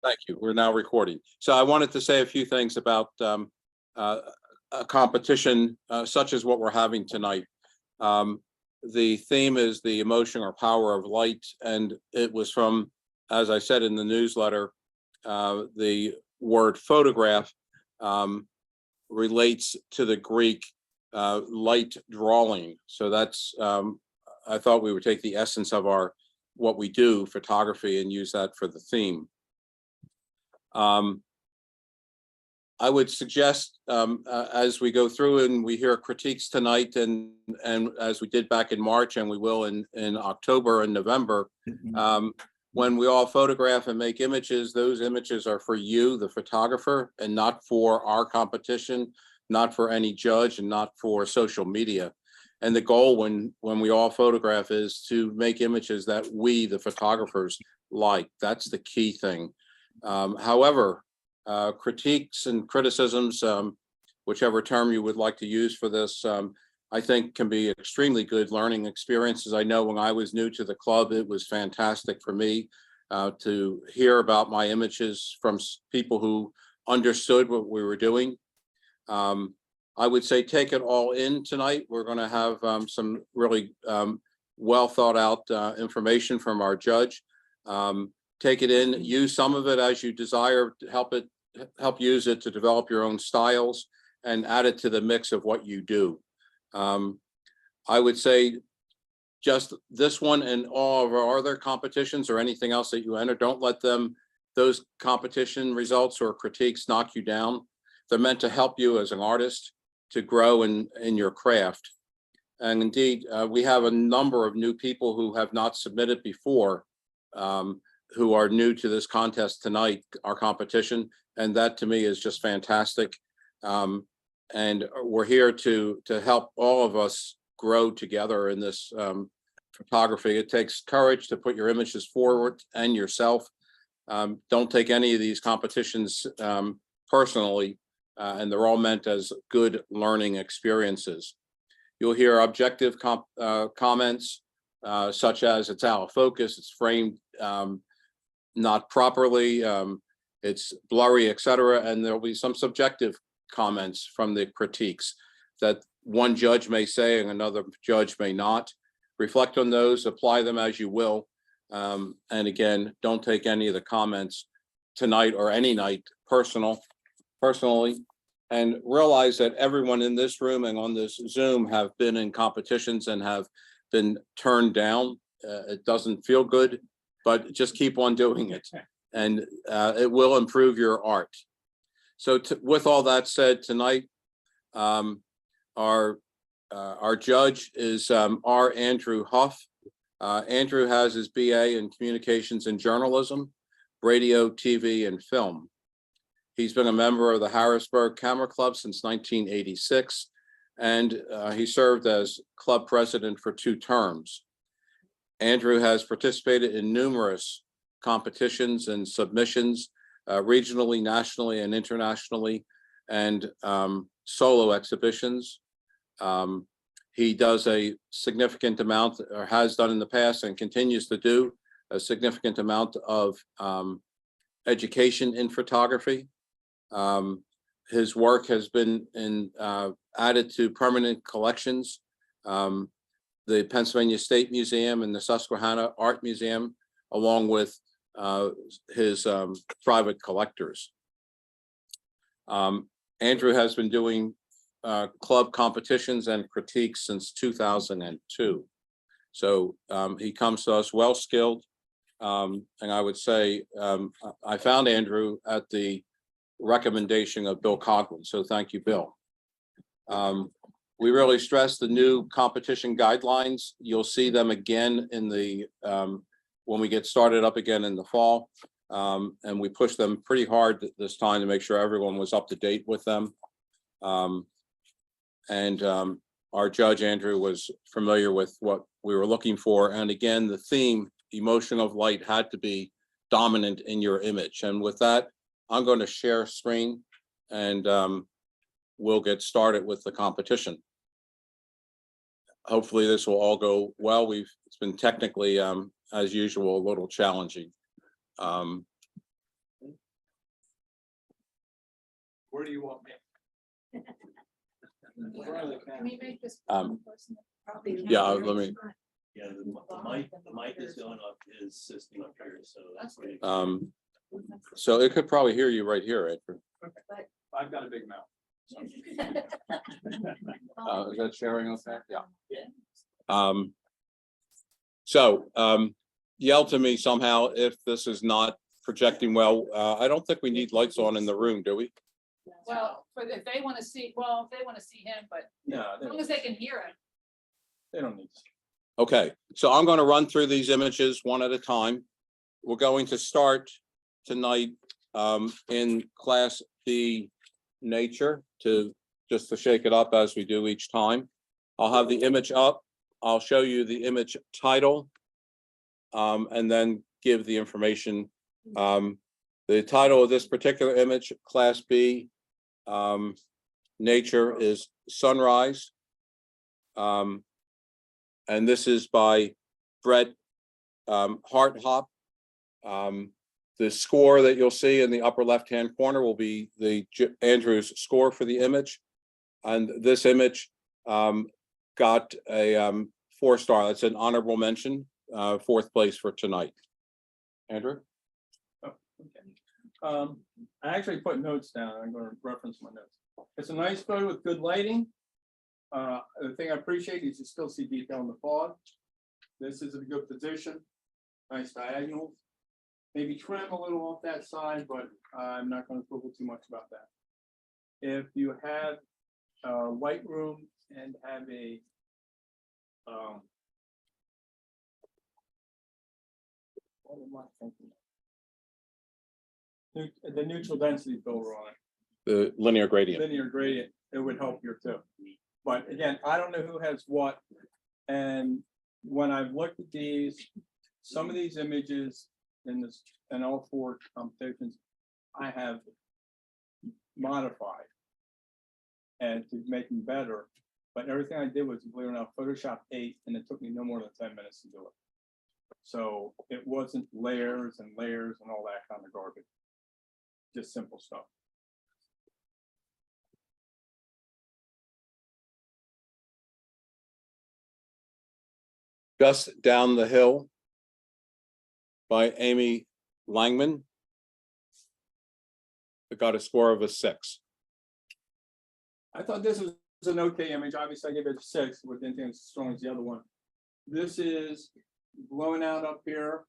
Thank you. We're now recording. So I wanted to say a few things about a competition such as what we're having tonight. The theme is the emotion or power of light, and it was from, as I said in the newsletter, the word photograph relates to the Greek light drawing. So that's, I thought we would take the essence of what we do, photography, and use that for the theme. I would suggest as we go through and we hear critiques tonight, and as we did back in March, and we will in October and November, when we all photograph and make images, those images are for you, the photographer, and not for our competition, not for any judge, and not for social media. And the goal when we all photograph is to make images that we, the photographers, like. That's the key thing. However, critiques and criticisms, whichever term you would like to use for this, I think can be extremely good learning experiences. I know when I was new to the club, it was fantastic for me to hear about my images from people who understood what we were doing. I would say take it all in tonight. We're going to have some really well thought out information from our judge. Take it in, use some of it as you desire, to help use it to develop your own styles and add it to the mix of what you do. I would say just this one and all of our other competitions or anything else that you enter, don't let those competition results or critiques knock you down. They're meant to help you as an artist to grow in your craft. And indeed, we have a number of new people who have not submitted before, who are new to this contest tonight, our competition, and that to me is just fantastic. And we're here to help all of us grow together in this photography. It takes courage to put your images forward and yourself. Don't take any of these competitions personally, and they're all meant as good learning experiences. You'll hear objective comments such as it's out of focus, it's framed not properly, it's blurry, etc. And there'll be some subjective comments from the critiques that one judge may say and another judge may not. Reflect on those, apply them as you will. And again, don't take any of the comments tonight or any night personally, and realize that everyone in this room and on this Zoom have been in competitions and have been turned down. It doesn't feel good, but just keep on doing it, and it will improve your art. So with all that said, tonight, our judge is R. Andrew Huff. Andrew has his BA in Communications and Journalism, Radio, TV, and Film. He's been a member of the Harrisburg Camera Club since 1986, and he served as club president for 2 terms. Andrew has participated in numerous competitions and submissions, regionally, nationally, and internationally, and solo exhibitions. He does a significant amount, or has done in the past and continues to do a significant amount of education in photography. His work has been added to permanent collections, the Pennsylvania State Museum and the Susquehanna Art Museum, along with his private collectors. Andrew has been doing club competitions and critiques since 2002. So he comes to us well skilled. And I would say I found Andrew at the recommendation of Bill Coughlin. So thank you, Bill. We really stress the new competition guidelines. You'll see them again in the when we get started up again in the fall. And we push them pretty hard this time to make sure everyone was up to date with them. Our judge, Andrew, was familiar with what we were looking for. And again, the theme, emotion of light, had to be dominant in your image. And with that, I'm going to share screen, and we'll get started with the competition. Hopefully this will all go well. It's been technically, as usual, a little challenging. Where do you want me? Can we make this? Yeah, let me, Yeah, the mic is going up his system up here, so that's great. so it could probably hear you right here, Edward. I've got a big mouth. Is that sharing okay? Yeah. Yeah. Yell to me somehow if this is not projecting well. I don't think we need lights on in the room, do we? Well, but if they want to see, well, if they want to see him, but No, as long as they can hear him. they don't need to. Okay, so I'm going to run through these images one at a time. We're going to start tonight in Class B nature just to shake it up as we do each time. I'll have the image up. I'll show you the image title and then give the information. The title of this particular image, Class B nature, is Sunrise. And this is by Brett Harthop. The score that you'll see in the upper left-hand corner will be Andrew's score for the image. And this image got a 4-star. That's an honorable mention, 4th place for tonight. Andrew? Oh, okay. I actually put notes down. I'm going to reference my notes. It's a nice photo with good lighting. The thing I appreciate is you still see detail in the fog. This is a good position. Nice diagonal. Maybe trim a little off that side, but I'm not going to quibble too much about that. If you have a white room and have a what am I thinking? The neutral density filter on it. The linear gradient. Linear gradient, it would help here too. But again, I don't know who has what. And when I've looked at these, some of these images in this and all 4 competitions, I have modified and to make them better. But everything I did was, believe it or not, Photoshop 8, and it took me no more than 10 minutes to do it. So it wasn't layers and layers and all that kind of garbage. Just simple stuff. Just Down the Hill by Amy Langman. It got a score of a 6. I thought this was an okay image. Obviously, I gave it a 6, but didn't think it's as strong as the other one. This is blowing out up here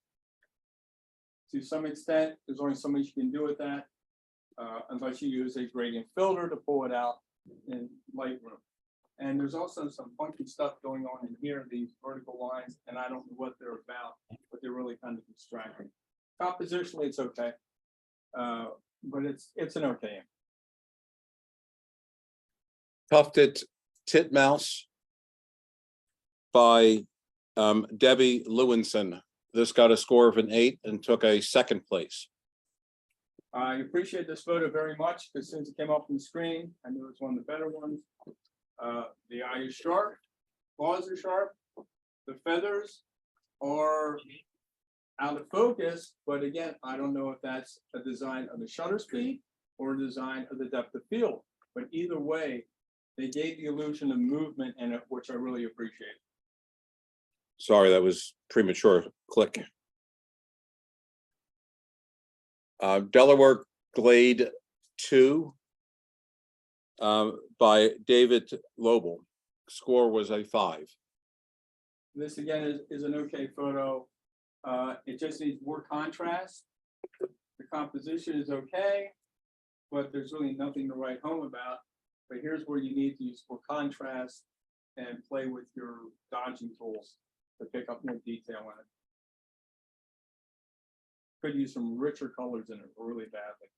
to some extent. There's only so much you can do with that, unless you use a gradient filter to pull it out in Lightroom. And there's also some funky stuff going on in here, these vertical lines, and I don't know what they're about, but they're really kind of distracting. Compositionally, it's okay, but it's an okay image. Tufted Titmouse by Debbie Lewinson. This got a score of an 8 and took a 2nd place. I appreciate this photo very much because since it came up on the screen, I knew it was one of the better ones. The eye is sharp, claws are sharp, the feathers are out of focus, but again, I don't know if that's a design of the shutter speed or a design of the depth of field. But either way, they gave the illusion of movement in it, which I really appreciate. Sorry, that was premature. Click. Delaware Glade 2 by David Lobel. Score was a 5. This again is an okay photo. It just needs more contrast. The composition is okay, but there's really nothing to write home about. But here's where you need to use more contrast and play with your dodging tools to pick up more detail in it. Could use some richer colors in it really badly.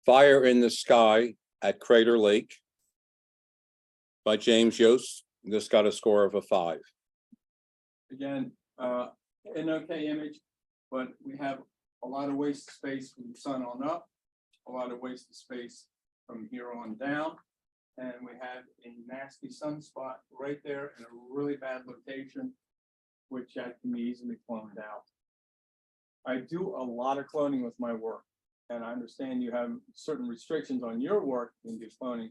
Fire in the Sky at Crater Lake by James Yost. This got a score of a 5. Again, an okay image, but we have a lot of wasted space from the sun on up, a lot of wasted space from here on down, and we have a nasty sunspot right there in a really bad location, which can be easily cloned out. I do a lot of cloning with my work, And I understand you have certain restrictions on your work in your cloning,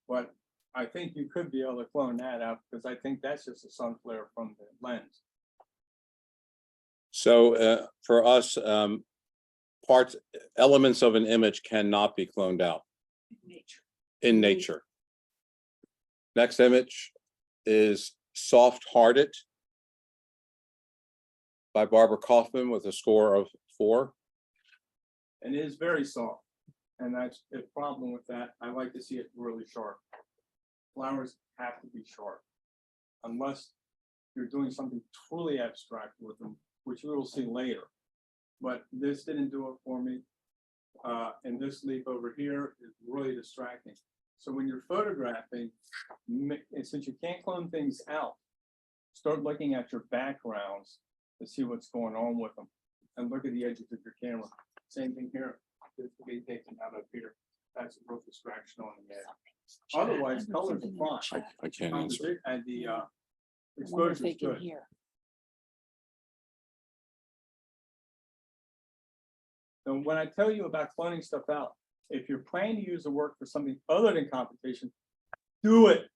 but I think you could be able to clone that out because I think that's just a sun flare from the lens. So for us, elements of an image cannot be cloned out in nature. Next image is Soft Hearted by Barbara Kaufman with a score of 4. And it is very soft. And that's the problem with that. I like to see it really sharp. Flowers have to be sharp. Unless you're doing something truly abstract with them, which we will see later. But this didn't do it for me. And this leaf over here is really distracting. So when you're photographing, and since you can't clone things out, start looking at your backgrounds to see what's going on with them. And look at the edges of your camera. Same thing here. This will be taken out of here. That's a real distraction on the edge. Otherwise, colors are fine. I can't answer. And the I wonder if exposure they is can good. hear. So when I tell you about cloning stuff out, if you're planning to use the work for something other than competition, do it.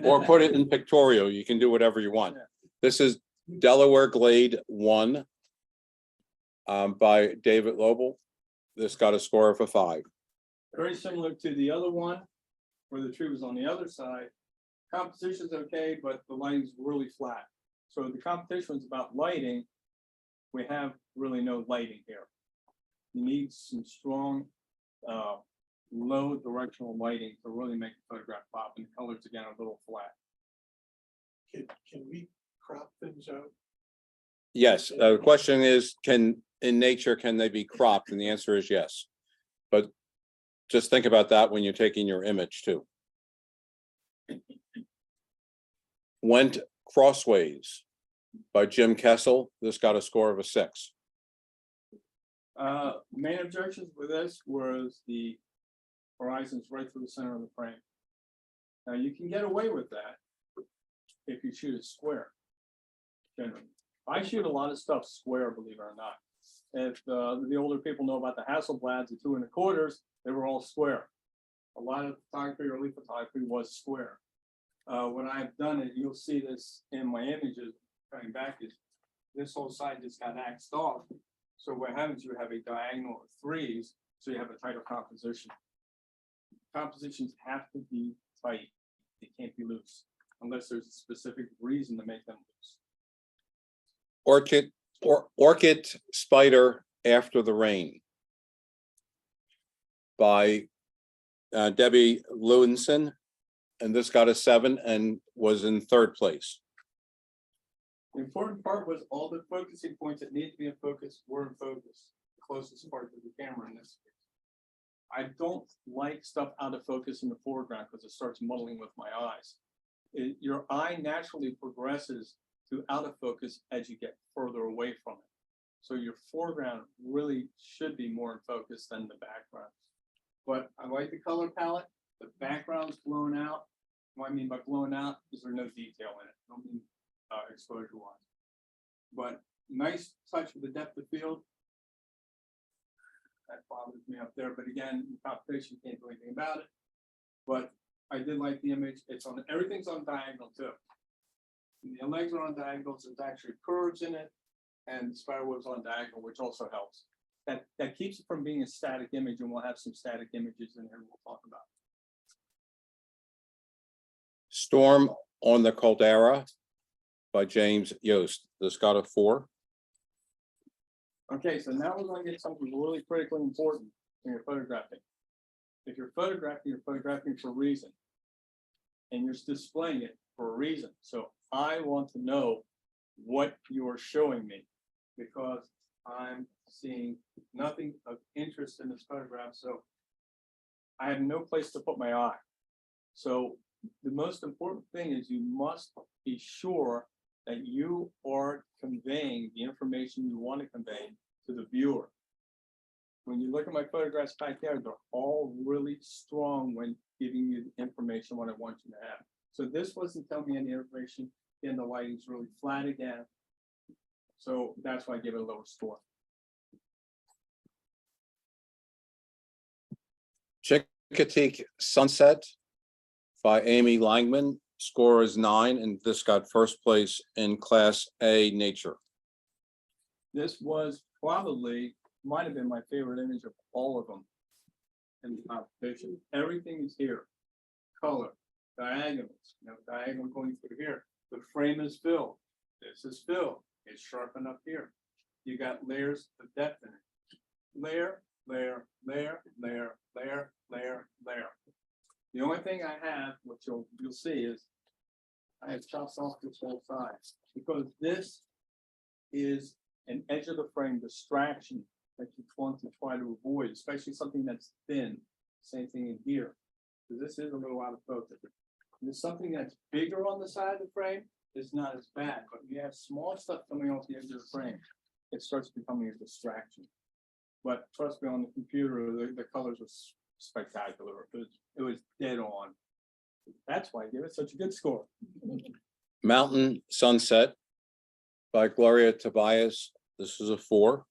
Or put it in pictorial. You can do whatever you want. This is Delaware Glade 1 by David Lobel. This got a score of a 5. Very similar to the other one, where the tree was on the other side. Composition's okay, but the lighting's really flat. So the competition was about lighting. We have really no lighting here. You need some strong, low directional lighting to really make the photograph pop, and the colors again are a little flat. Can we crop things out? Yes, the question is, in nature, can they be cropped? And the answer is yes. But just think about that when you're taking your image too. Went Crossways by Jim Kessel. This got a score of a 6. Main objections with this was the horizons right through the center of the frame. Now you can get away with that if you shoot a square. Generally, I shoot a lot of stuff square, believe it or not. If the older people know about the Hasselblads, the 2 1/4, they were all square. A lot of photography, early photography, was square. When I've done it, you'll see this in my images coming back, is this whole side just got axed off. So what happens, you have a diagonal of 3s, so you have a tighter composition. Compositions have to be tight. They can't be loose unless there's a specific reason to make them loose. Orchid Spider After the Rain by Debbie Lewinson. And this got a 7 and was in 3rd place. The important part was all the focusing points that need to be in focus were in focus, the closest part to the camera in this case. I don't like stuff out of focus in the foreground because it starts muddling with my eyes. Your eye naturally progresses to out of focus as you get further away from it. So your foreground really should be more in focus than the background. But I like the color palette. The background's blown out. What I mean by blown out is there's no detail in it. I don't mean exposure wise. But nice touch with the depth of field. That bothers me up there. But again, in competition, you can't do anything about it. But I did like the image. It's on, everything's on diagonal too. The legs are on diagonals. There's actually curves in it, and the spider web's on diagonal, which also helps. That keeps it from being a static image, and we'll have some static images in here we'll talk about. Storm on the Caldera by James Yost. This got a 4. Okay, so now we're going to get something really critically important when you're photographing. If you're photographing for a reason, and you're displaying it for a reason. So I want to know what you're showing me, because I'm seeing nothing of interest in this photograph. So I have no place to put my eye. So the most important thing is you must be sure that you are conveying the information you want to convey to the viewer. When you look at my photographs back there, they're all really strong when giving you the information what I want you to have. So this wasn't telling me any information, and the lighting's really flat again. So that's why I give it a lower score. Critique Sunset by Amy Langman. Score is 9, and this got first place in Class A Nature. This was probably, might have been my favorite image of all of them in the competition. Everything is here. Color, diagonals, diagonal going through here. The frame is filled. This is filled. It's sharpened up here. You got layers of depth in it. Layer, layer, layer, layer, layer, layer, layer. The only thing I have, which you'll see, is I have chopped off this whole side because this is an edge of the frame distraction that you want to try to avoid, especially something that's thin. Same thing in here, because this is a little out of focus. If there's something that's bigger on the side of the frame, it's not as bad, but you have small stuff coming off the edge of the frame, it starts becoming a distraction. But trust me, on the computer, the colors were spectacular. It was dead on. That's why I give it such a good score. Mountain Sunset by Gloria Tobias. This is a 4.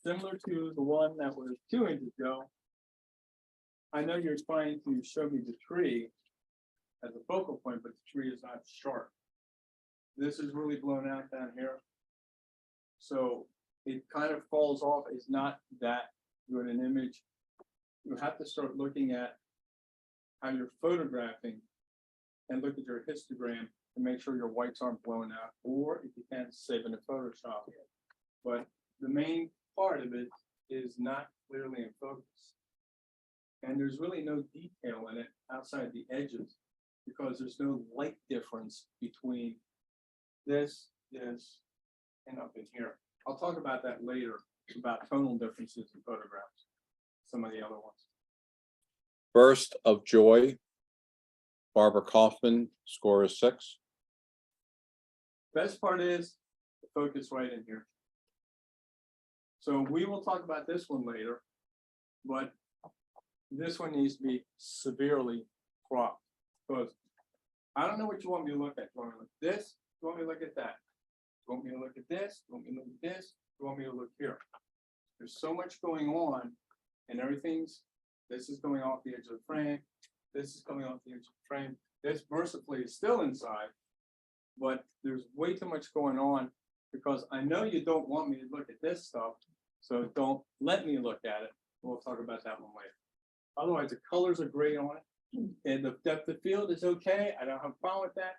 Similar to the one that was 2 inches ago. I know you're trying to show me the tree as a focal point, but the tree is not sharp. This is really blown out down here. So it kind of falls off. It's not that good an image. You have to start looking at how you're photographing and look at your histogram to make sure your whites aren't blown out, or if you can, save it in Photoshop. But the main part of it is not clearly in focus. And there's really no detail in it outside the edges because there's no light difference between this, and up in here. I'll talk about that later, about tonal differences in photographs, some of the other ones. Burst of Joy, Barbara Kaufman. Score is 6. Best part is the focus right in here. So we will talk about this one later, but this one needs to be severely cropped because I don't know what you want me to look at. You want me to look at this? You want me to look at that? You want me to look at this? You want me to look at this? You want me to look here? There's so much going on and this is going off the edge of the frame. This is coming off the edge of the frame. This mercifully is still inside, but there's way too much going on because I know you don't want me to look at this stuff. So don't let me look at it. We'll talk about that one later. Otherwise, the colors are great on it. And the depth of field is okay. I don't have a problem with that.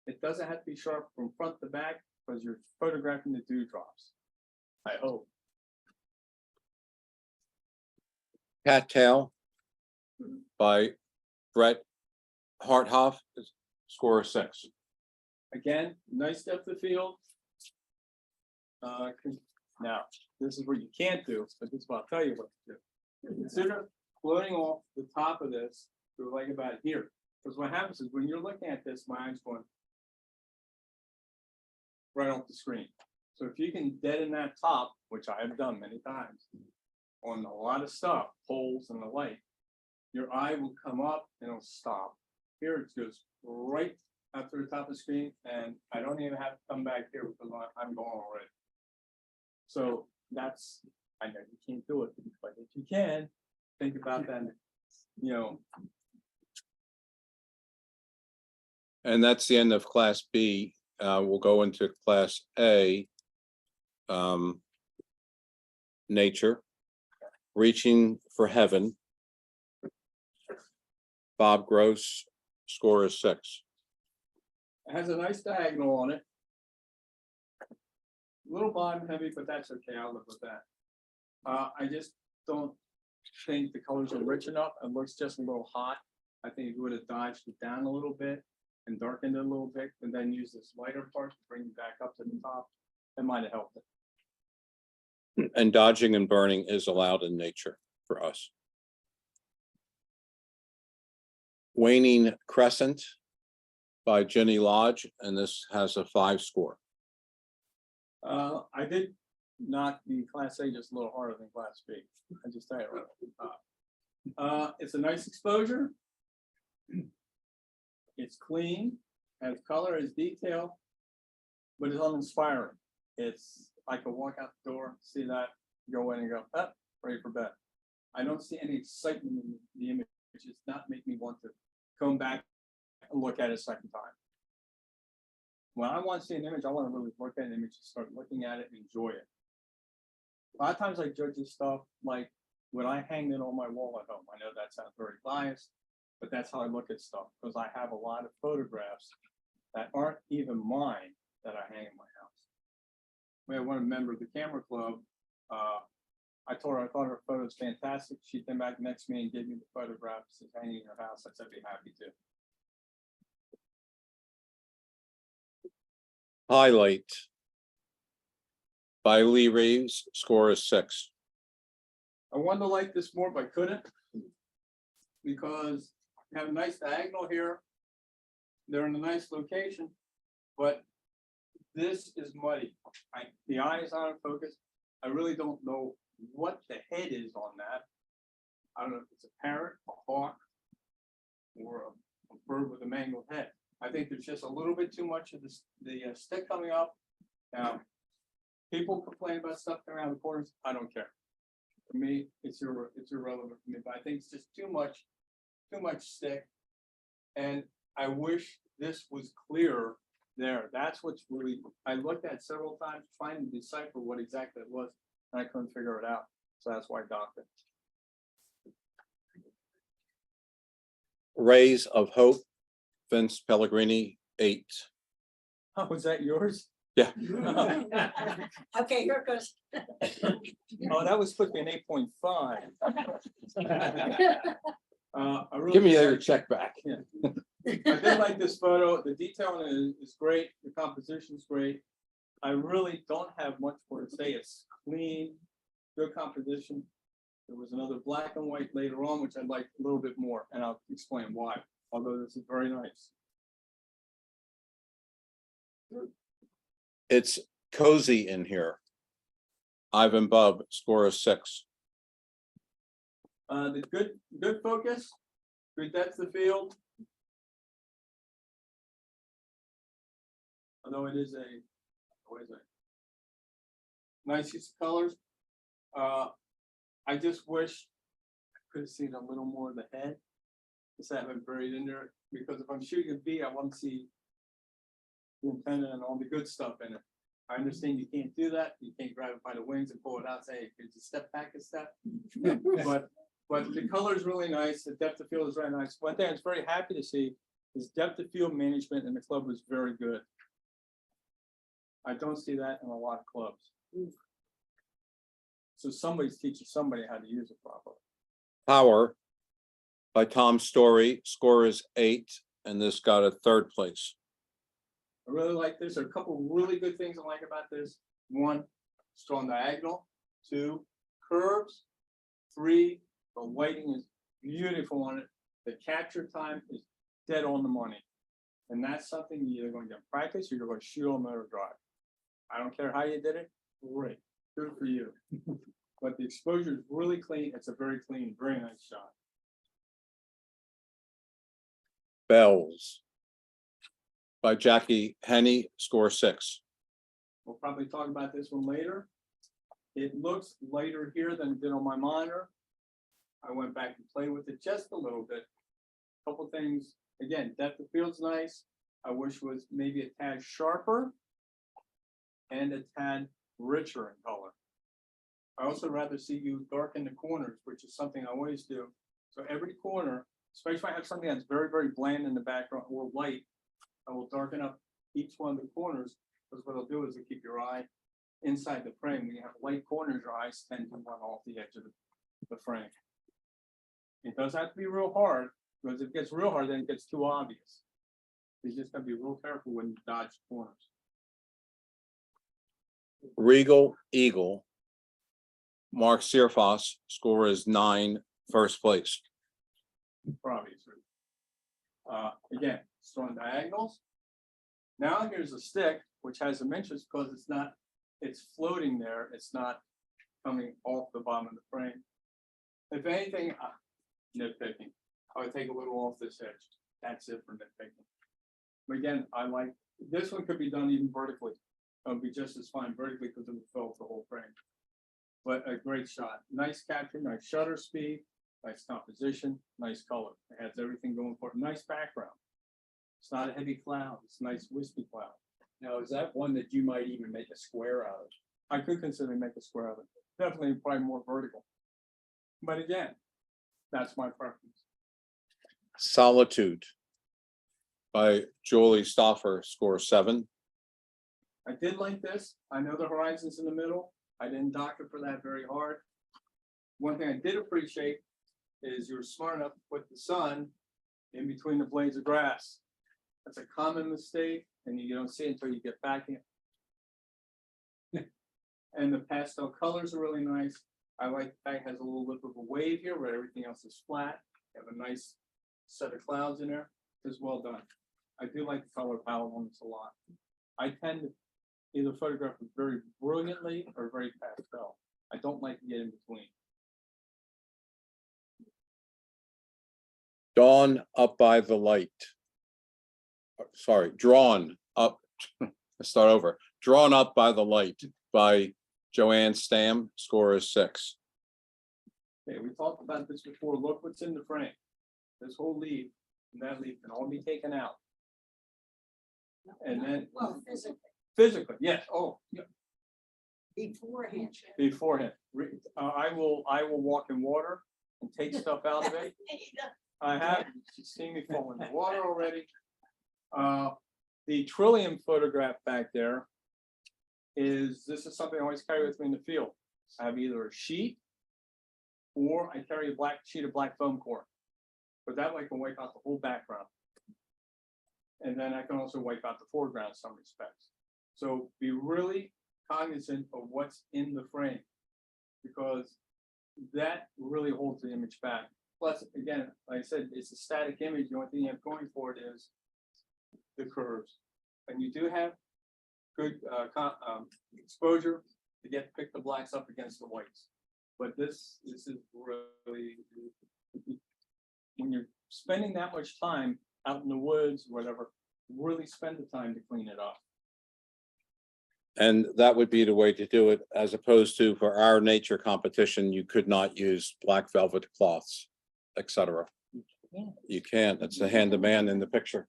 It doesn't have to be sharp from front to back because you're photographing the dewdrops. I hope. Cattail by Brett Harthoff. Score is 6. Again, nice depth of field. Now, this is what you can't do, but this is what I'll tell you what to do. Consider floating off the top of this to like about here. Because what happens is when you're looking at this, my eye's going right off the screen. So if you can deaden that top, which I have done many times, on a lot of stuff, poles and the light, your eye will come up and it'll stop. Here it goes right up to the top of the screen, and I don't even have to come back here because I'm going already. So that's, I know you can't do it, but if you can, think about that, And that's the end of Class B. We'll go into Class A. Nature, Reaching for Heaven. Bob Gross. Score is 6. It has a nice diagonal on it. A little bottom heavy, but that's okay. I'll live with that. I just don't think the colors are rich enough. It looks just a little hot. I think you would have dodged it down a little bit and darkened it a little bit, and then use this lighter part to bring it back up to the top. It might have helped it. And dodging and burning is allowed in nature for us. Waning Crescent by Jenny Lodge, and this has a 5 score. I did knock the Class A just a little harder than Class B. I just tell you right. It's a nice exposure. It's clean, has color, has detail, but it's uninspiring. It's like a walk out the door, see that, go in and go, ready for bed. I don't see any excitement in the image. It's just not make me want to come back and look at it a second time. When I want to see an image, I want to really look at an image and start looking at it and enjoy it. A lot of times I judge this stuff like when I hang it on my wall at home. I know that sounds very biased, but that's how I look at stuff because I have a lot of photographs that aren't even mine that I hang in my house. We had one member of the camera club. I told her I thought her photo was fantastic. She came back next to me and gave me the photographs that's hanging in her house. I said, I'd be happy to. Highlight by Lee Reeves, score is 6. I wanted to like this more, but I couldn't. Because you have a nice diagonal here. They're in a nice location, but this is muddy. The eye is out of focus. I really don't know what the head is on that. I don't know if it's a parrot, a hawk, or a bird with a mangled head. I think there's just a little bit too much of the stick coming up. Now, people complain about stuff coming around the corners. I don't care. For me, it's irrelevant for me. But I think it's just too much stick. And I wish this was clearer there. That's what's really. I looked at several times trying to decipher what exactly it was, and I couldn't figure it out. So that's why I docked it. Rays of Hope, Vince Pellegrini, 8. Oh, was that yours? Yeah. Okay, here it goes. Oh, that was supposed to be an 8.5. I really Give me did your like- check back. I did like this photo. The detail is great. The composition is great. I really don't have much more to say. It's clean, good composition. There was another black and white later on, which I'd like a little bit more, and I'll explain why. Although this is very nice. It's cozy in here. Ivan Bub, score is 6. The good focus, good depth of field. Although it is what is it? Nice use of colors. I just wish I could have seen a little more of the head. Just have it buried in there, because if I'm shooting a bee, I want to see the antenna and all the good stuff in it. I understand you can't do that. You can't grab it by the wings and pull it out and say, hey, could you step back a step? But the color is really nice. The depth of field is very nice. One thing I was very happy to see is depth of field management in the club was very good. I don't see that in a lot of clubs. So somebody's teaching somebody how to use it properly. Power by Tom Story, score is 8, and this got a 3rd place. I really like this. There are a couple of really good things I like about this. 1, strong diagonal. 2, curves. 3, the lighting is beautiful on it. The capture time is dead on the money. And that's something you're either going to get practice or you're going to shoot on motor drive. I don't care how you did it. Great. Good for you. But the exposure is really clean. It's a very clean, very nice shot. Bells by Jackie Henney, score 6. We'll probably talk about this one later. It looks lighter here than it did on my monitor. I went back and played with it just a little bit. Couple things. Again, depth of field's nice. I wish it was maybe a tad sharper and a tad richer in color. I also rather see you darken the corners, which is something I always do. So every corner, especially if I have something that's very, very bland in the background or light, I will darken up each one of the corners, because what it'll do is it'll keep your eye inside the frame. When you have light corners, your eyes tend to run off the edge of the frame. It does have to be real hard, because if it gets real hard, then it gets too obvious. You just gotta be real careful when you dodge corners. Regal Eagle, Mark Searfoss, score is 9, 1st place. For obvious reasons. Again, strong diagonals. Now here's a stick, which has some interest because it's floating there. It's not coming off the bottom of the frame. If anything, nitpicking, I would take a little off this edge. That's it for nitpicking. But again, I like, this one could be done even vertically. It would be just as fine vertically because it would fill the whole frame. but a great shot. Nice capture, nice shutter speed, nice composition, nice color. It has everything going for it. Nice background. It's not a heavy cloud. It's a nice wispy cloud. Now, is that one that you might even make a square out of? I could consider make a square of it. Definitely probably more vertical. But again, that's my preference. Solitude by Julie Stoffer, score 7. I did like this. I know the horizon's in the middle. I didn't doctor for that very hard. One thing I did appreciate is you were smart enough to put the sun in between the blades of grass. That's a common mistake, and you don't see it until you get back in. And the pastel colors are really nice. I like the fact it has a little lip of a wave here where everything else is flat. You have a nice set of clouds in there. It's well done. I do like the color palette on this a lot. I tend to either photograph it very brilliantly or very pastel. I don't like to get in between. Dawn up by the light. Sorry, drawn up. Let's start over. Drawn up by the light by Joanne Stam, score is 6. Okay, we talked about this before. Look what's in the frame. This whole leaf and that leaf can all be taken out. And then Well, physically, yes. Oh, yeah. beforehand. Beforehand. I will walk in water and take stuff out of it. I have, you've seen me fall in the water already. The Trillium photograph back there this is something I always carry with me in the field. I have either a sheet or I carry a black sheet of black foam core. But that way I can wipe out the whole background. And then I can also wipe out the foreground in some respects. So be really cognizant of what's in the frame, because that really holds the image back. Plus, again, like I said, it's a static image. The only thing you have going for it is the curves. And you do have good exposure to pick the blacks up against the whites. But this is really, when you're spending that much time out in the woods, whatever, really spend the time to clean it up. And that would be the way to do it, as opposed to for our nature competition, you could not use black velvet cloths, etc. You can't. It's the hand-to-man in the picture.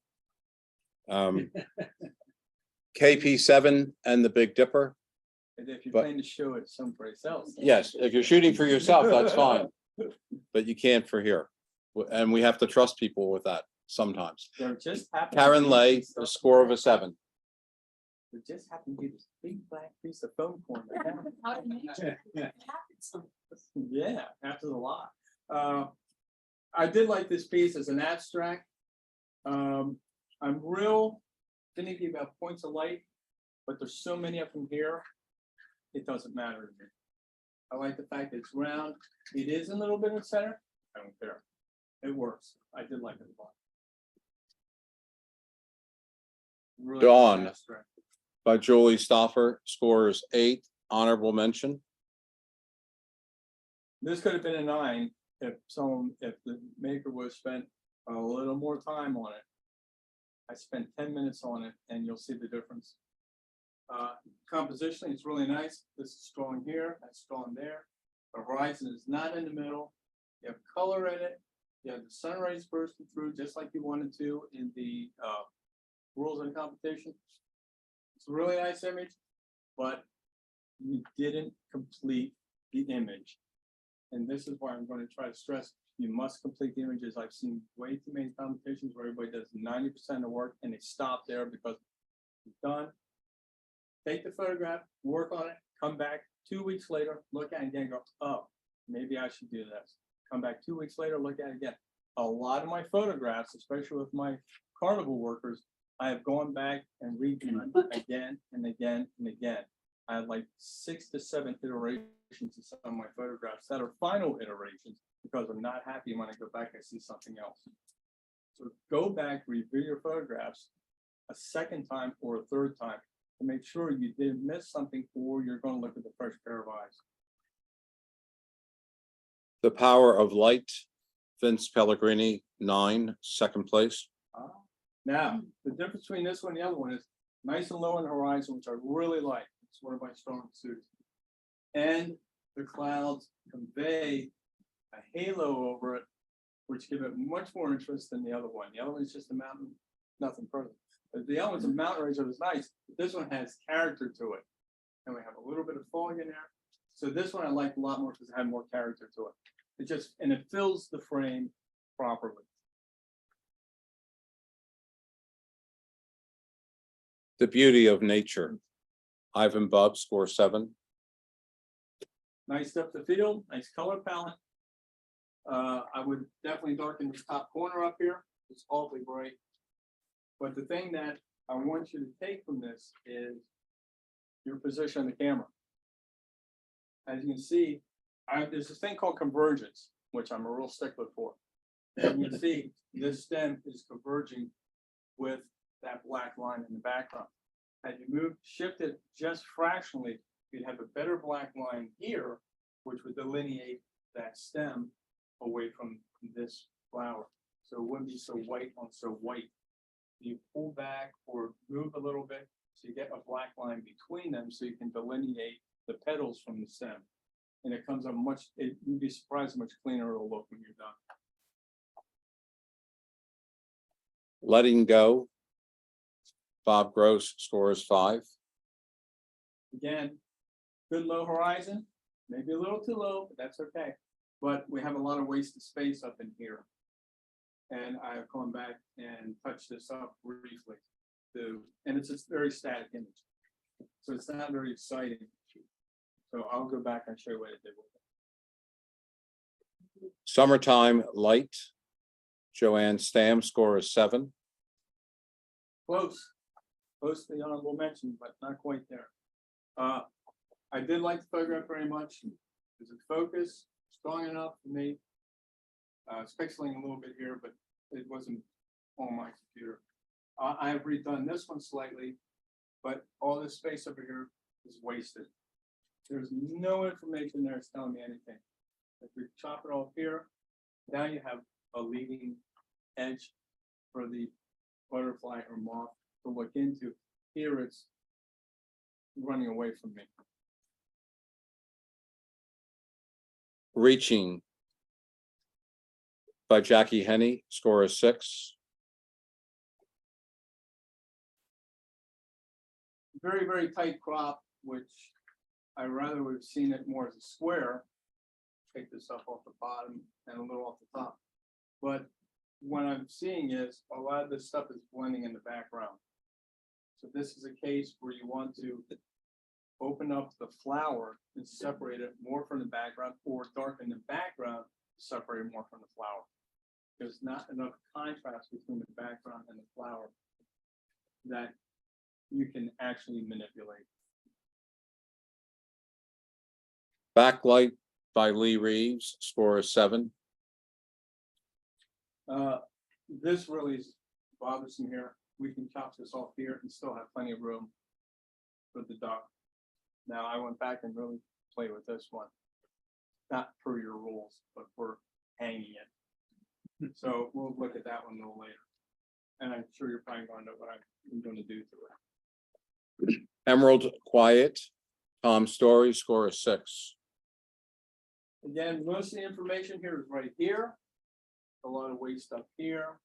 KP7 and the Big Dipper. And if you But- plan to show it someplace else. Yes, if you're shooting for yourself, that's fine, but you can't for here. And we have to trust people with that sometimes. There just happened. to Karen be Lay, some a stuff score in of a that. 7. There just happened to be this big black piece of foam core. in there. Out in nature. It happens. Yeah, happens a lot. I did like this piece as an abstract. I'm real finicky about points of light, but there's so many of them here, it doesn't matter to me. I like the fact that it's round. It is a little bit in the center. I don't care. It works. I did like it a lot. Really Dawn. abstract. By Julie Stoffer, score is 8, honorable mention. This could have been a 9 if the maker would have spent a little more time on it. I spent 10 minutes on it and you'll see the difference. Compositionally, it's really nice. This is strong here, that's strong there. The horizon is not in the middle. You have color in it. You have the sunrise bursting through just like you wanted to in the rules of the competition. It's a really nice image, but you didn't complete the image. And this is why I'm going to try to stress, you must complete the images. I've seen way too many competitions where everybody does 90% of the work and they stop there because it's done. Take the photograph, work on it, come back 2 weeks later, look at it again, go, oh, maybe I should do this. Come back 2 weeks later, look at it again. A lot of my photographs, especially with my carnival workers, I have gone back and redone again and again and again. I had like 6 to 7 iterations of some of my photographs that are final iterations because I'm not happy when I go back and see something else. So go back, review your photographs a second time or a third time to make sure you didn't miss something or you're going to look at the fresh pair of eyes. The Power of Light, Vince Pellegrini, 9, second place. Now, the difference between this one and the other one is nice and low on the horizon, which I really like. It's one of my strong suits. And the clouds convey a halo over it, which give it much more interest than the other one. The other one's just a mountain, nothing further. But the other one's a mountain range, so it's nice. But this one has character to it. And we have a little bit of fog in there. So this one I liked a lot more because it had more character to it. It just, and it fills the frame properly. The beauty of nature. Ivan Bub, score 7. Nice depth of field, nice color palette. I would definitely darken the top corner up here. It's awfully bright. But the thing that I want you to take from this is your position on the camera. As you can see, there's this thing called convergence, which I'm a real stickler for. And you can see this stem is converging with that black line in the background. As you shift it just fractionally, you'd have a better black line here, which would delineate that stem away from this flower. So it wouldn't be so white on so white. You pull back or move a little bit, so you get a black line between them, so you can delineate the petals from the stem. And it comes up you'd be surprised how much cleaner it'll look when you're done. Letting Go. Bob Gross, scores 5. Again, good low horizon, maybe a little too low, but that's okay. But we have a lot of wasted space up in here. And I have gone back and touched this up briefly. And it's a very static image. So it's not very exciting. So I'll go back and show you what I did with it. Summertime Light. Joanne Stam, score is 7. Close to the honorable mention, but not quite there. I did like the photograph very much. Is it focus strong enough for me? It's pixelating a little bit here, but it wasn't on my computer. I have redone this one slightly, but all this space over here is wasted. There's no information there that's telling me anything. If we chop it off here, now you have a leading edge for the butterfly or moth to look into. Here it's running away from me. Reaching. By Jackie Henney, score is 6. Very, very tight crop, which I rather would have seen it more as a square. Take this up off the bottom and a little off the top. But what I'm seeing is a lot of this stuff is blending in the background. So this is a case where you want to open up the flower and separate it more from the background, or darken the background to separate it more from the flower. There's not enough contrast between the background and the flower that you can actually manipulate. Backlight by Lee Reeves, score is 7. This really is bothersome here. We can chop this off here and still have plenty of room for the duck. Now, I went back and really played with this one. Not per your rules, but for hanging it. So we'll look at that one a little later. And I'm sure you're probably going to know what I'm going to do to it. Emerald Quiet, Tom Story, score is 6. Again, most of the information here is right here. A lot of waste up here,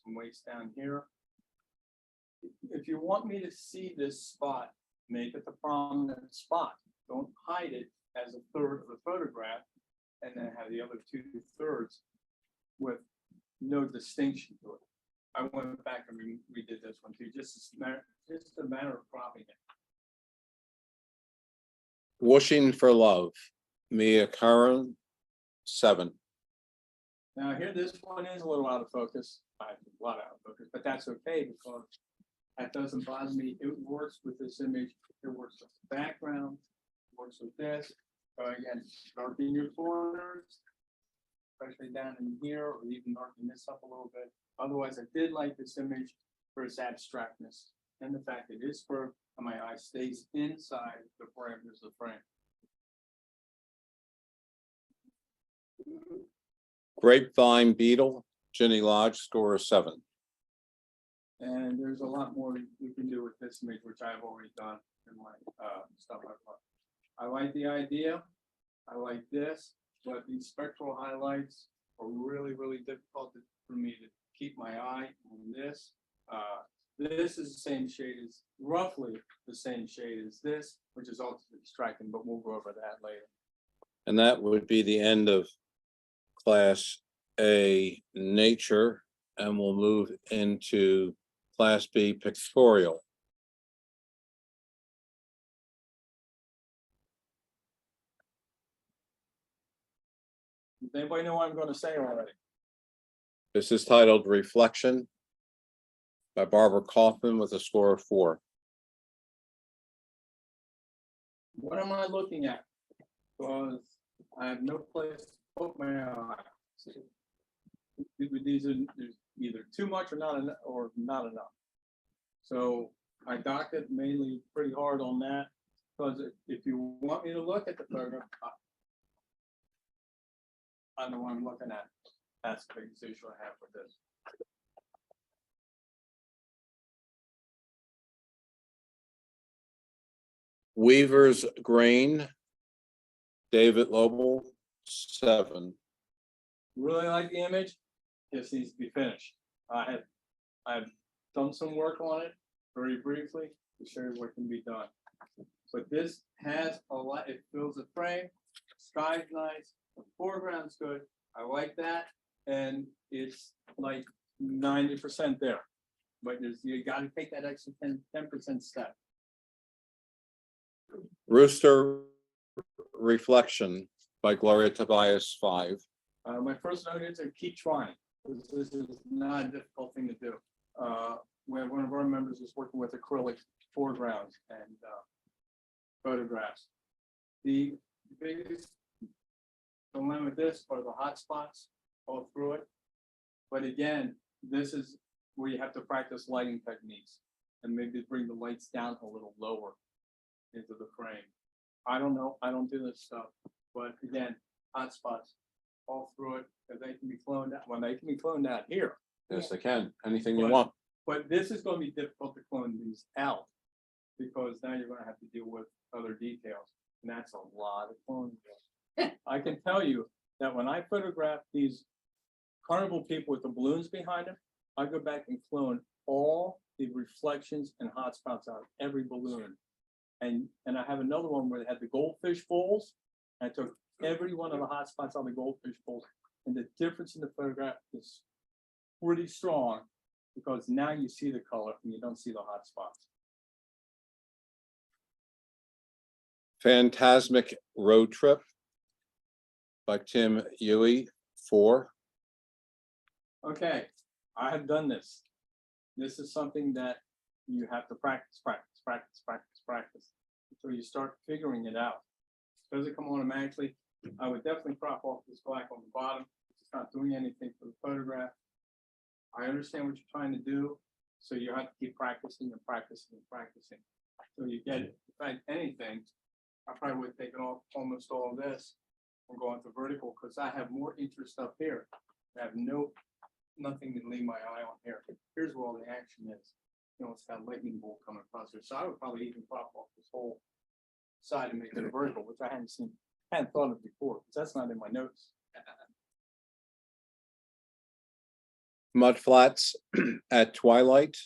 some waste down here. If you want me to see this spot, make it the prominent spot. Don't hide it as a third of the photograph and then have the other 2/3 with no distinction to it. I went back and redid this one too, just a matter of cropping it. Wishing for Love, Mia Curran, 7. Now here, this one is a little out of focus, a lot out of focus, but that's okay because that doesn't bother me. It works with this image. It works with the background, it works with this. Again, darken your corners, especially down in here, or even darken this up a little bit. Otherwise, I did like this image for its abstractness and the fact that it is curved and my eye stays inside the parameters of the frame. Grapevine Beetle, Ginny Lodge, score is 7. And there's a lot more we can do with this image, which I've already done in my stuff I've done. I like the idea. I like this, but these spectral highlights are really difficult for me to keep my eye on this. This is the same shade as, roughly the same shade as this, which is also distracting, but we'll go over that later. And that would be the end of Class A Nature, and we'll move into Class B Pictorial. Does anybody know what I'm gonna say already? This is titled Reflection by Barbara Kaufman with a score of 4. What am I looking at? Because I have no place to put my eye. These are, there's either too much or not enough. So I docked it mainly pretty hard on that, because if you want me to look at the photograph, I know what I'm looking at. That's the biggest issue I have with this. Weaver's Grain, David Lobel, 7. Really like the image, just needs to be finished. I've done some work on it very briefly to show you what can be done. But this has a lot, it fills the frame, sky's nice, the foreground's good, I like that, and it's like 90% there. But you gotta take that extra 10% step. Rooster Reflection by Gloria Tobias, 5. My first note is to keep trying, because this is not a difficult thing to do. When one of our members is working with acrylic foregrounds and photographs. The biggest dilemma with this are the hot spots all through it. But again, this is where you have to practice lighting techniques and maybe bring the lights down a little lower into the frame. I don't know, I don't do this stuff, but again, hot spots all through it, because they can be cloned out, well, they can be cloned out here. Yes, they can. Anything you But- want. But this is gonna be difficult to clone these out, because now you're gonna have to deal with other details, and that's a lot of cloning. I can tell you that when I photograph these carnival people with the balloons behind them, I go back and clone all the reflections and hotspots out of every balloon. And I have another one where they had the goldfish bowls. I took every one of the hotspots on the goldfish bowls, and the difference in the photograph is pretty strong, because now you see the color and you don't see the hotspots. Phantasmic Road Trip by Tim Huey, 4. Okay, I have done this. This is something that you have to practice until you start figuring it out. Does it come automatically? I would definitely crop off this black on the bottom. It's not doing anything for the photograph. I understand what you're trying to do, so you have to keep practicing and practicing and practicing until you get it. In fact, anything, I probably would have taken off almost all of this and go into vertical, because I have more interest up here. I have nothing to leave my eye on here. Here's where all the action is. You know, it's got a lightning bolt coming across here, so I would probably even crop off this whole side and make it a vertical, which I hadn't thought of before, because that's not in my notes. Mudflats at Twilight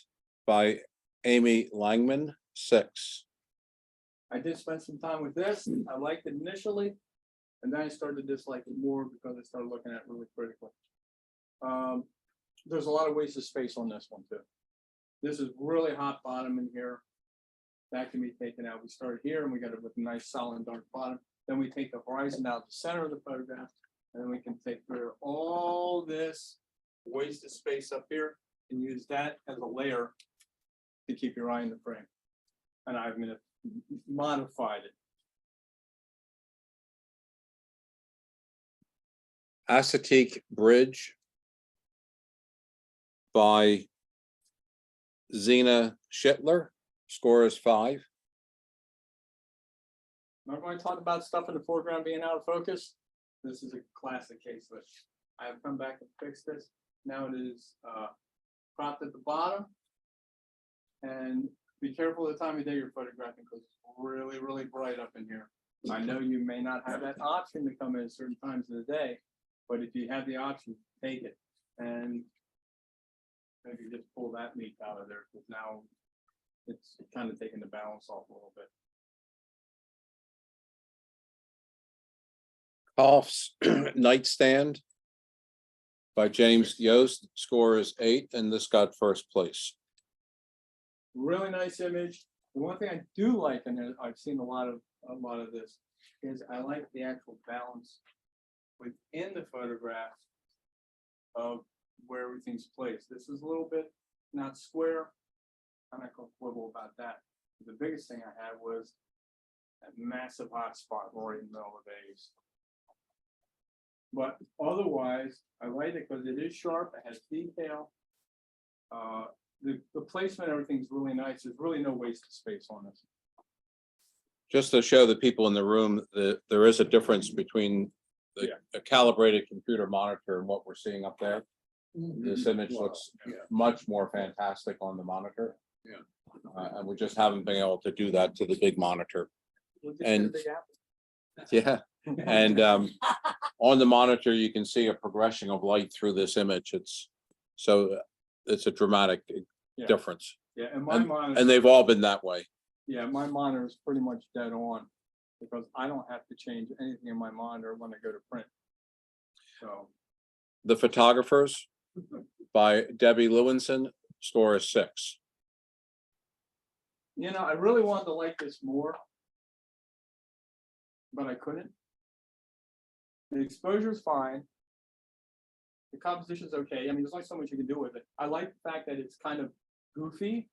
by Amy Langman, 6. I did spend some time with this. I liked it initially, and then I started to dislike it more because I started looking at it really critically. There's a lot of wasted space on this one too. This is really hot bottom in here. That can be taken out. We started here and we got it with a nice solid dark bottom. Then we take the horizon out the center of the photograph, and then we can take through all this wasted space up here and use that as a layer to keep your eye in the frame. And I've modified it. Ascetic Bridge by Zena Schittler, score is 5. Remember when I talked about stuff in the foreground being out of focus? This is a classic case of it. I have come back and fixed this. Now it is cropped at the bottom. And be careful of the time of day you're photographing, because it's really bright up in here. I know you may not have that option to come in at certain times of the day, but if you have the option, take it. And maybe just pull that leak out of there, because now it's kind of taking the balance off a little bit. Koff's Nightstand by James Yost, score is 8, and this got first place. Really nice image. The one thing I do like, and I've seen a lot of this, is I like the actual balance within the photograph of where everything's placed. This is a little bit not square. I'm not gonna quibble about that. The biggest thing I had was that massive hot spot right in the middle of the base. But otherwise, I like it because it is sharp, it has detail. The placement, everything's really nice. There's really no waste of space on this. Just to show the people in the room that there is a difference between a calibrated computer monitor and what we're seeing up there. This image looks much more fantastic on the monitor. And we just haven't been able to do that to the big monitor. And yeah, and on the monitor, you can see a progression of light through this image. It's a dramatic difference. Yeah, and my monitor. And they've all been that way. Yeah, my monitor is pretty much dead on because I don't have to change anything in my monitor when I go to print. So, The Photographers by Debbie Lewinson, score is 6. you know, I really wanted to like this more, but I couldn't. The exposure is fine. The composition is okay. I mean, there's only so much you can do with it. I like the fact that it's kind of goofy,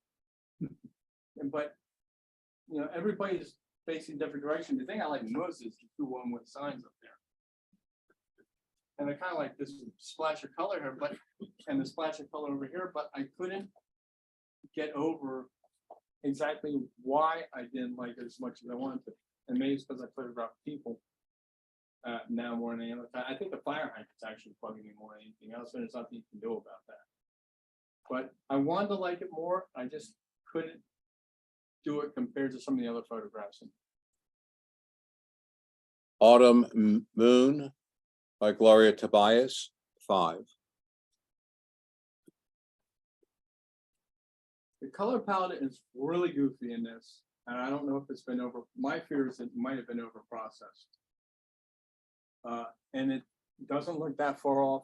but you know, everybody's facing different direction. The thing I like most is the 2-1 with signs up there. And I kind of like this splash of color here, and the splash of color over here, but I couldn't get over exactly why I didn't like it as much as I wanted to. And maybe it's because I photographed people now more than any other time. I think the fire hydrant's actually bugging me more than anything else, and there's nothing you can do about that. But I wanted to like it more. I just couldn't do it compared to some of the other photographs. Autumn Moon by Gloria Tobias, 5. The color palette is really goofy in this, and I don't know if it's been over. My fear is it might have been over processed, and it doesn't look that far off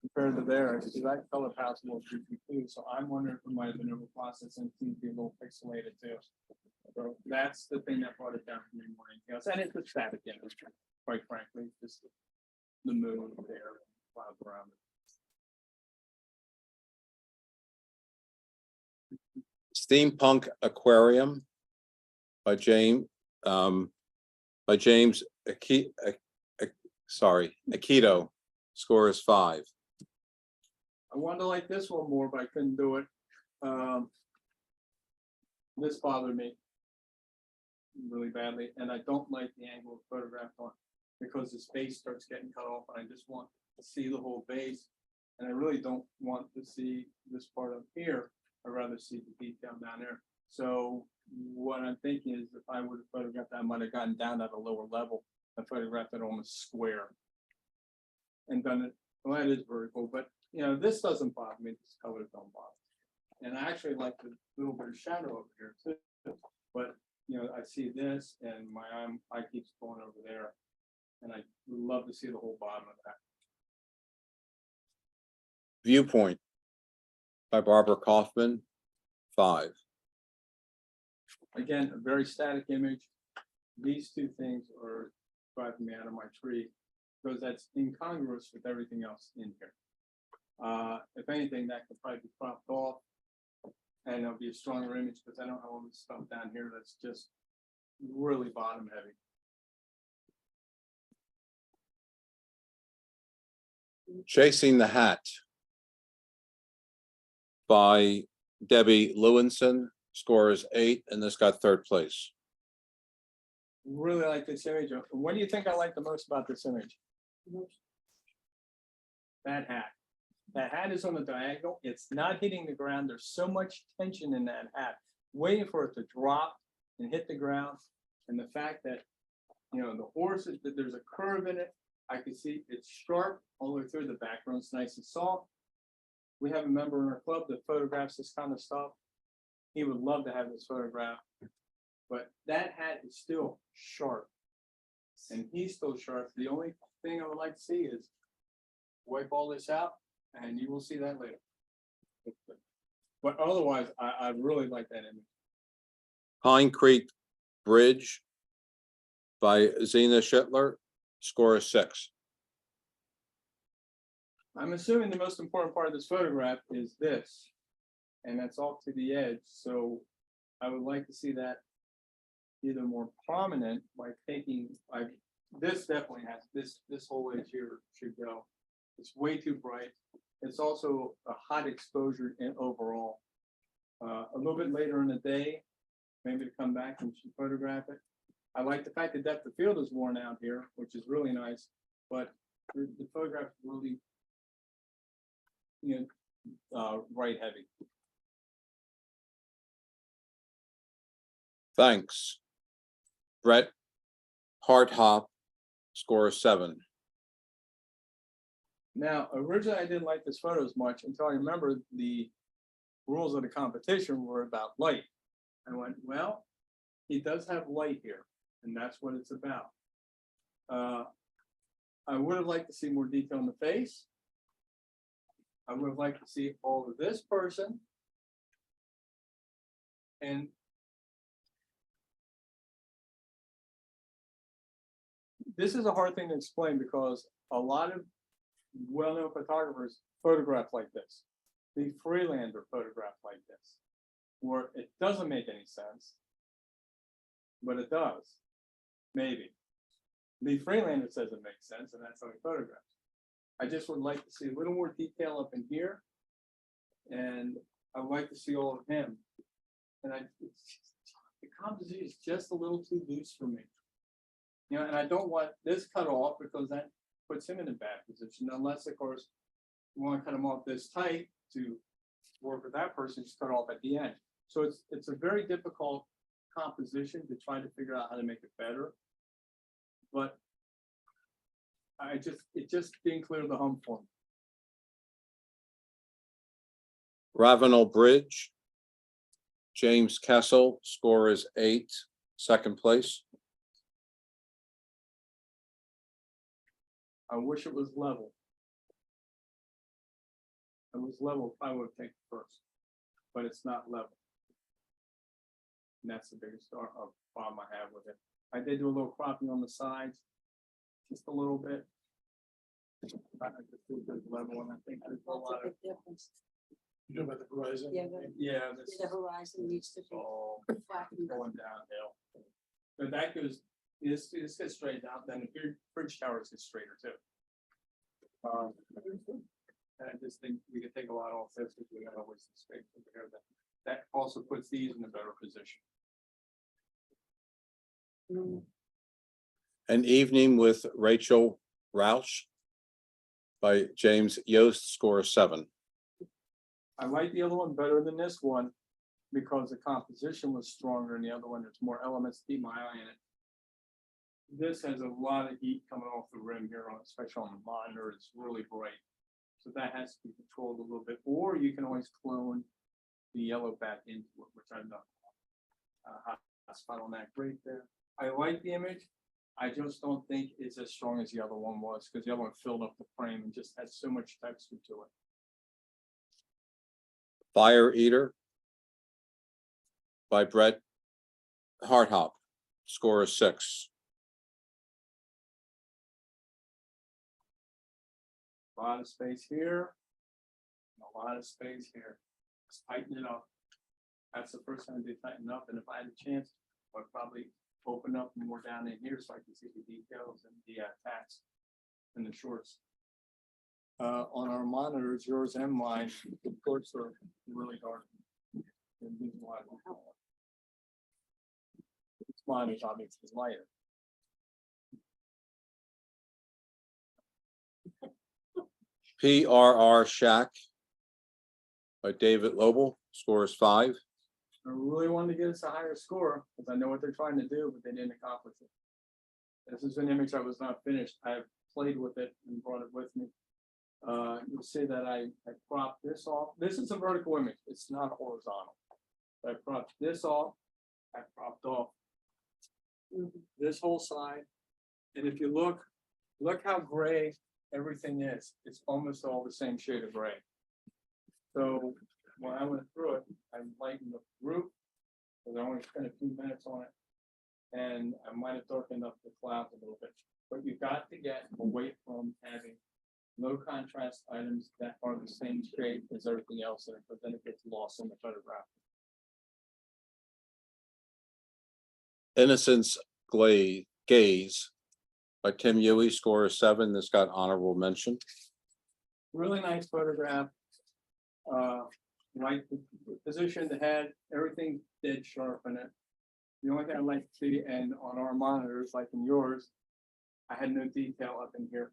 compared to theirs. So that color palette will be too. So I'm wondering if it might have been over processed and seems to be a little pixelated too. So that's the thing that brought it down for me more than anything else. And it's a static image, quite frankly, just the moon there, clouds around it. Steampunk Aquarium by James Akito, score is 5. I wanted to like this one more, but I couldn't do it. This bothered me really badly, and I don't like the angle of photograph on because the space starts getting cut off, and I just want to see the whole base, and I really don't want to see this part up here. I'd rather see the detail down there. So what I'm thinking is if I would have photographed that, I might have gotten down at a lower level and photographed it almost square and done it. Well, that is vertical, but you know, this doesn't bother me. This color don't bother me. And I actually like the little bit of shadow over here too. But you know, I see this and my eye keeps going over there. And I would love to see the whole bottom of that. Viewpoint by Barbara Kaufman, 5. Again, a very static image. These two things are driving me out of my tree because that's incongruous with everything else in here. If anything, that could probably be cropped off and it'll be a stronger image because I don't have all this stuff down here that's just really bottom heavy. Chasing the Hat by Debbie Lewinson, score is 8, and this got 3rd place. Really like this image. What do you think I like the most about this image? That hat. That hat is on the diagonal. It's not hitting the ground. There's so much tension in that hat, waiting for it to drop and hit the ground. And the fact that You know, the horse, there's a curve in it. I can see it's sharp all the way through. The background's nice and soft. We have a member in our club that photographs this kind of stuff. He would love to have this photograph. But that hat is still sharp. And he's still sharp. The only thing I would like to see is wipe all this out, and you will see that later. But otherwise, I really like that image. Pine Creek Bridge by Zena Schittler, score is 6. I'm assuming the most important part of this photograph is this, and that's off to the edge. So I would like to see that either more prominent by taking, like, this definitely has, this whole edge here should go. It's way too bright. It's also a hot exposure in overall. A little bit later in the day, maybe to come back and photograph it. I like the fact that depth of field is worn out here, which is really nice, but the photograph is really, right heavy. Thanks. Brett Harthop, score is 7. Now, originally I didn't like this photo as much until I remembered the rules of the competition were about light. I went, well, he does have light here, and that's what it's about. I would have liked to see more detail in the face. I would have liked to see all of this person. And this is a hard thing to explain because a lot of well-known photographers photograph like this. The Freelander photograph like this, where it doesn't make any sense, but it does, maybe. The Freelander says it makes sense, and that's how he photographs. I just would like to see a little more detail up in here, and I would like to see all of him. And the composition is just a little too loose for me. You know, and I don't want this cut off because that puts him in a bad position, unless, of course, you want to cut him off this tight to work with that person, just cut off at the end. So it's a very difficult composition to try to figure out how to make it better. But it just didn't clear the hum for me. Ravenel Bridge, James Kessel, score is 8, 2nd place. I wish it was level. If it was level, I would take it first, but it's not level. And that's the biggest problem I have with it. I did do a little cropping on the sides, just a little bit. I just did the level, and I think there's a That's lot a of, big difference. You know about the horizon? yeah, this The horizon needs to be all flattened. going downhill. But that goes, this gets straightened out, then the bridge towers get straighter too. And I just think we could take a lot off this, because we got always the space over here. That also puts these in a better position. Mm. An Evening with Rachel Roush by James Yost, score is 7. I like the other one better than this one because the composition was stronger in the other one. There's more elements to keep my eye on it. This has a lot of heat coming off the rim here, especially on the monitor. It's really bright. So that has to be controlled a little bit, or you can always clone the yellow back into it, which I've done. Hot spot on that right there. I like the image. I just don't think it's as strong as the other one was, because the other one filled up the frame and just had so much texture to it. Fire Eater by Brett Harthop, score is 6. A lot of space here, a lot of space here. Let's tighten it up. That's the first time they tighten up, and if I had a chance, I'd probably open up more down in here so I can see the details and the tats and the shorts. On our monitors, yours and mine, the shorts are really dark. And these ones are- This mine is obviously lighter. PRR Shack by David Lobel, score is 5. I really wanted to get us a higher score because I know what they're trying to do, but they didn't accomplish it. This is an image I was not finished. I played with it and brought it with me. You'll see that I cropped this off. This is a vertical image. It's not horizontal. I cropped this off. I cropped off this whole side. And if you look how gray everything is. It's almost all the same shade of gray. So when I went through it, I lightened the roof, because I only spent a few minutes on it. And I might have darkened up the clouds a little bit, but you got to get away from having low contrast items that are the same shade as everything else in it, but then it gets lost in the photograph. Innocence Gaze by Tim Huey, score is 7. This got honorable mention. Really nice photograph. Like the position, the head, everything dead sharp in it. The only thing I'd like to see, and on our monitors, like in yours, I had no detail up in here.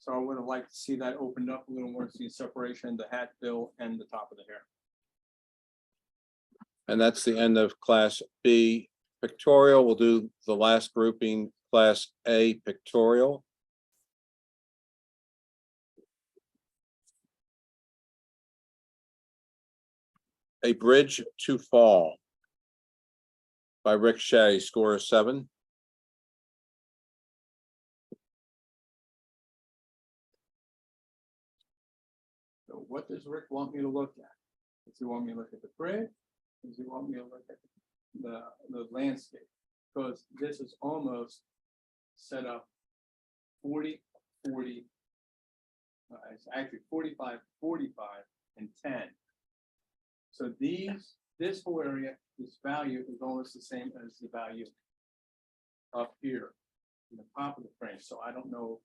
So I would have liked to see that opened up a little more, see separation, the hat bill and the top of the hair. And that's the end of Class B pictorial. We'll do the last grouping, Class A pictorial. A Bridge to Fall by Rick Shea, score is 7. So what does Rick want me to look at? Does he want me to look at the bridge? Does he want me to look at the landscape? Because this is almost set up 40, 40. It's actually 45, 45, and 10. So this whole area, this value is almost the same as the value up here in the top of the frame. So I don't know,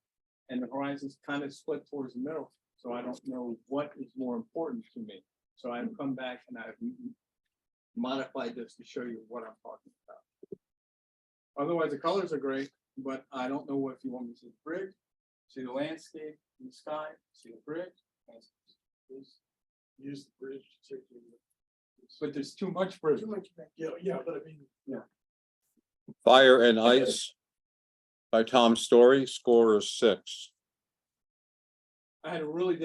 and the horizon's kind of split towards the middle. So I don't know what is more important to me. So I've come back and I've modified this to show you what I'm talking about. Otherwise, the colors are great, but I don't know if you want me to see the bridge, see the landscape in the sky, see the bridge. Use the bridge to take you. But there's too much bridge. Too much back. Yeah, but I mean, Fire and Ice by Tom Story, score is 6. I really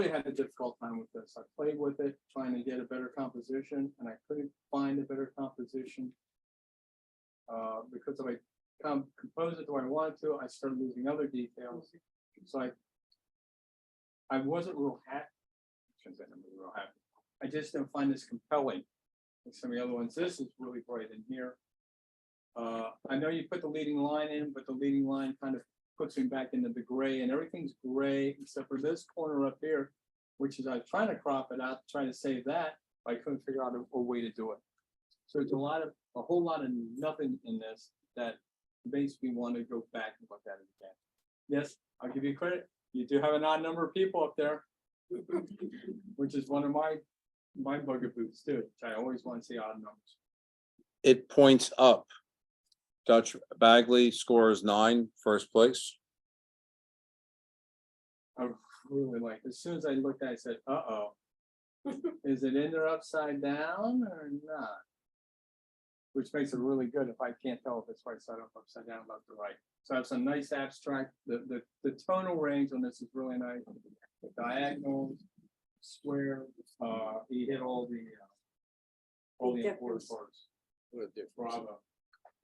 had a difficult time with this. I played with it, trying to get a better composition, and I couldn't find a better composition. Because if I compose it the way I wanted to, I started losing other details. So I wasn't real happy. I just didn't find this compelling like some of the other ones. This is really bright in here. I know you put the leading line in, but the leading line kind of puts me back into the gray, and everything's gray except for this corner up here, which is I was trying to crop it out, trying to save that. But I couldn't figure out a way to do it. So it's a whole lot of nothing in this that makes me want to go back and look at it again. Yes, I'll give you credit. You do have an odd number of people up there, which is one of my bugaboos too. I always want to see odd numbers. It Points Up. Dutch Bagley, score is 9, first place. I really like. As soon as I looked at it, I said, "Uh-oh, is it in there upside down or not?" Which makes it really good if I can't tell if it's right side up, upside down, left or right. So I have some nice abstract. The tonal range on this is really nice. The diagonals, square. He hit all the important parts. Bravo.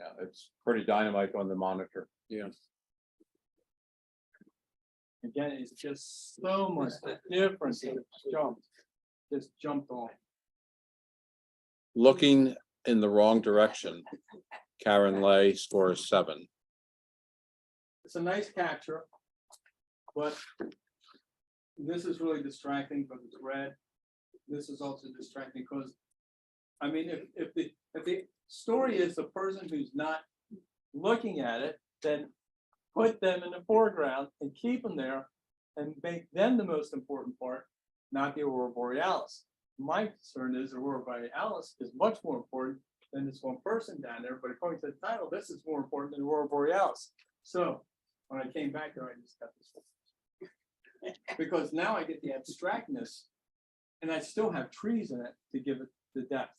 Yeah, it's pretty dynamite on the monitor. Yeah. Again, it's just so much difference. It just jumped off. Looking in the Wrong Direction. Karen Lay, score is 7. It's a nice capture, but this is really distracting because it's red. This is also distracting because, I mean, if the story is the person who's not looking at it, then put them in the foreground and keep them there and make them the most important part, not the Aurora Borealis. My concern is Aurora Borealis is much more important than this one person down there, but according to the title, this is more important than Aurora Borealis. So when I came back there, I just got this one. Because now I get the abstractness and I still have trees in it to give it the depth.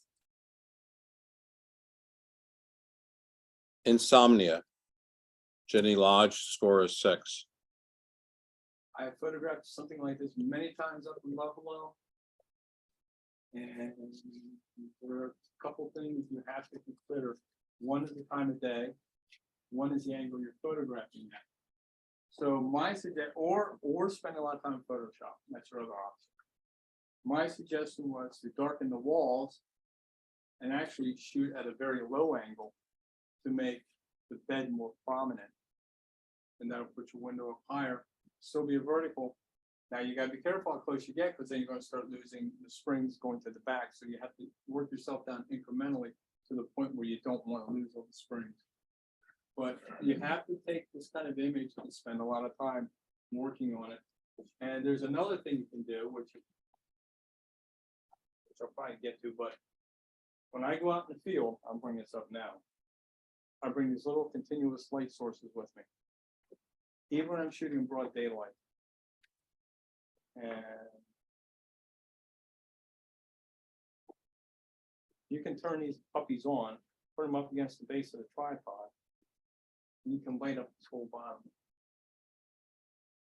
Insomnia Jenny Lodge, score is 6. I have photographed something like this many times up in Buffalo. And there are a couple things you have to consider. One is the time of day. One is the angle you're photographing at. So my or spend a lot of time in Photoshop. That's your other option. My suggestion was to darken the walls and actually shoot at a very low angle to make the bed more prominent. And that'll put your window up higher, still be a vertical. Now you gotta be careful how close you get, because then you're gonna start losing the springs going to the back. So you have to work yourself down incrementally to the point where you don't want to lose all the springs. But you have to take this kind of image and spend a lot of time working on it. And there's another thing you can do, which I'll probably get to, but when I go out in the field, I'll bring this up now. I bring these little continuous light sources with me. Even when I'm shooting in broad daylight. And you can turn these puppies on, put them up against the base of the tripod, and you can light up this whole bottom.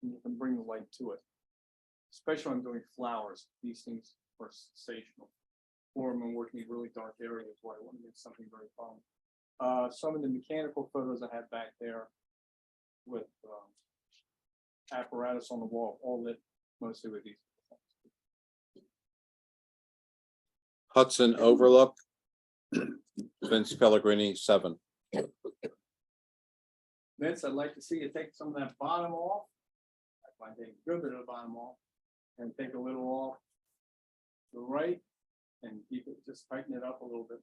And you can bring the light to it. Especially when I'm doing flowers, these things are sensational. Or when I'm working in really dark areas where I want to get something very fun. Some of the mechanical photos I have back there with apparatus on the wall, all lit mostly with these. Hudson Overlook, Vince Pellegrini, 7. Vince, I'd like to see you take some of that bottom off. I might take a good bit of the bottom off and take a little off the right and keep it, just tighten it up a little bit.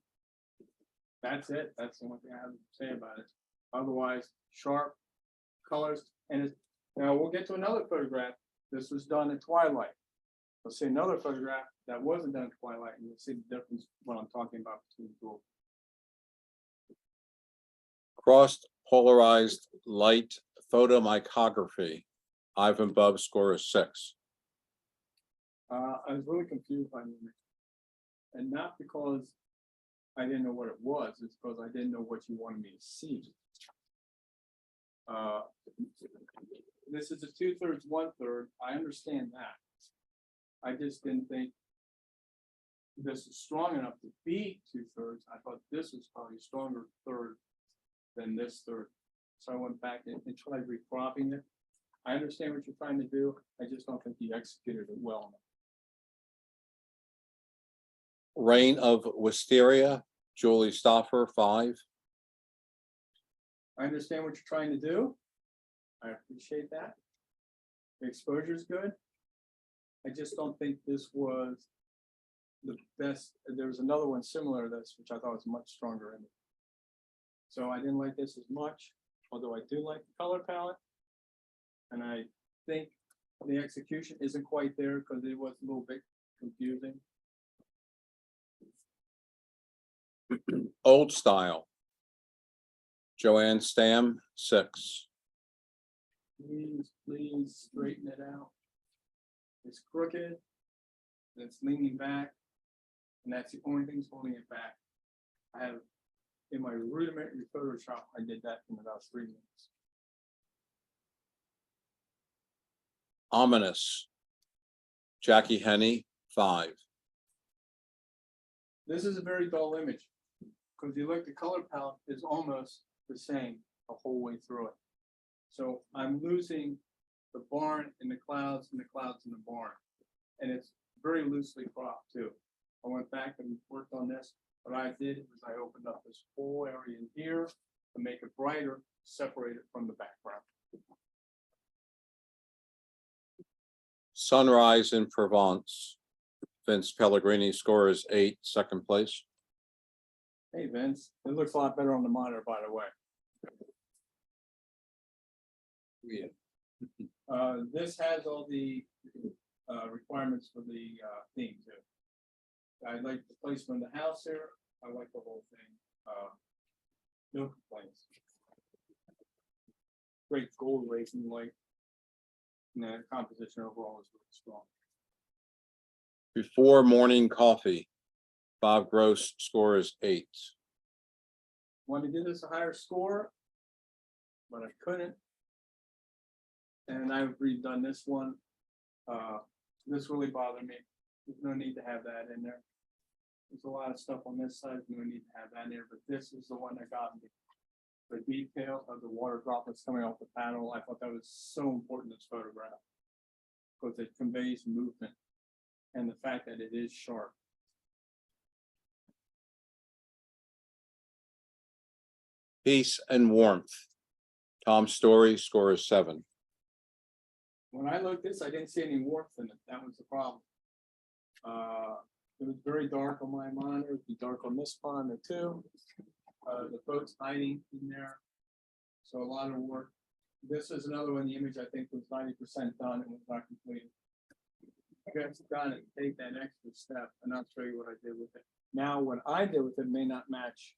That's it. That's the only thing I have to say about it. Otherwise, sharp colors. And now we'll get to another photograph. This was done at twilight. We'll see another photograph that wasn't done at twilight, and you'll see the difference what I'm talking about between the two. Crossed polarized light photomicrography, Ivan Bub, score is 6. I was really confused by the image. And not because I didn't know what it was, it's because I didn't know what you wanted me to see. This is a 2/3, 1/3. I understand that. I just didn't think this is strong enough to be 2/3. I thought this was probably a stronger third than this third. So I went back and tried recropping it. I understand what you're trying to do. I just don't think you executed it well enough. Reign of Wisteria, Julie Stoffer, 5. I understand what you're trying to do. I appreciate that. The exposure is good. I just don't think this was the best. There was another one similar to this, which I thought was much stronger in it. So I didn't like this as much, although I do like the color palette. And I think the execution isn't quite there because it was a little bit confusing. Old Style, Joanne Stam, 6. Please straighten it out. It's crooked, and it's leaning back, and that's the only thing that's holding it back. I have, in my rudimentary Photoshop, I did that in about 3 minutes. Ominous, Jackie Henney, 5. This is a very dull image, because you look, the color palette is almost the same the whole way through it. So I'm losing the barn and the clouds and the clouds in the barn. And it's very loosely cropped too. I went back and worked on this. What I did was I opened up this whole area in here to make it brighter, separate it from the background. Sunrise in Provence, Vince Pellegrini, score is 8, 2nd place. Hey Vince, it looks a lot better on the monitor, by the way. Yeah. This has all the requirements for the theme too. I like the placement of the house here. I like the whole thing. No complaints. Great gold racing light. And the composition overall is really strong. Before Morning Coffee, Bob Gross, score is 8. Want to give this a higher score? but I couldn't. And I've redone this one. This really bothered me. There's no need to have that in there. There's a lot of stuff on this side, no need to have that in there, but this is the one that got me. The detail of the water droplets coming off the panel, I thought that was so important in this photograph. Because it conveys movement and the fact that it is sharp. Peace and warmth. Tom Story, score is 7. When I looked at this, I didn't see any warmth in it. That was the problem. It was very dark on my monitor. It'd be dark on this monitor too. The boat's hiding in there. So a lot of work. This is another one, the image I think was 90% done and was not completed. I got done and take that extra step and I'll show you what I did with it. Now, what I did with it may not match,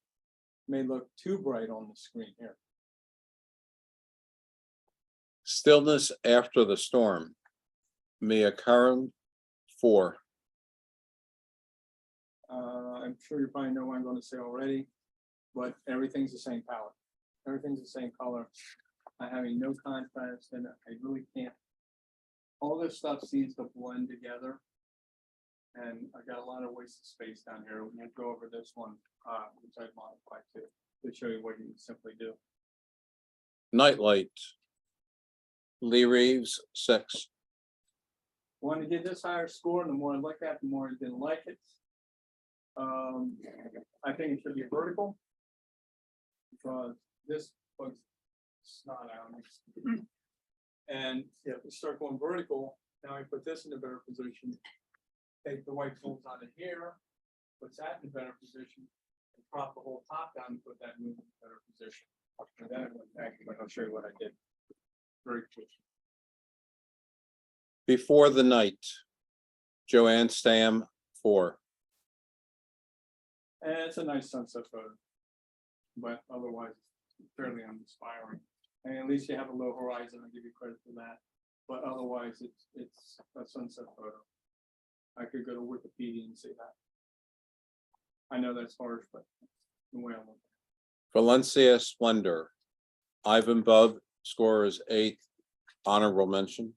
may look too bright on the screen here. Stillness after the storm. Mia Curran, 4. I'm sure you probably know what I'm going to say already, but everything's the same palette. Everything's the same color. I'm having no contrast in it. I really can't. All this stuff seems to blend together. And I got a lot of wasted space down here. We'll go over this one, which I've modified to show you what you can simply do. Nightlight. Lee Reeves, 6. Wanted to get this higher score, and the more I looked at, the more I didn't like it. I think it should be vertical. Because this bugs snot out of me. And if we start going vertical, now I put this in a better position. Take the white folds out of here, put that in a better position, and prop the whole top down and put that in a better position. And then I went back, but I'll show you what I did. Very quick. Before the Night. Joanne Stam, 4. And it's a nice sunset photo. But otherwise, it's fairly uninspiring. And at least you have a low horizon, I'll give you credit for that. But otherwise, it's a sunset photo. I could go to Wikipedia and see that. I know that's harsh, but the way I look. Valencia Splendor. Ivan Bub, score is 8. Honorable mention.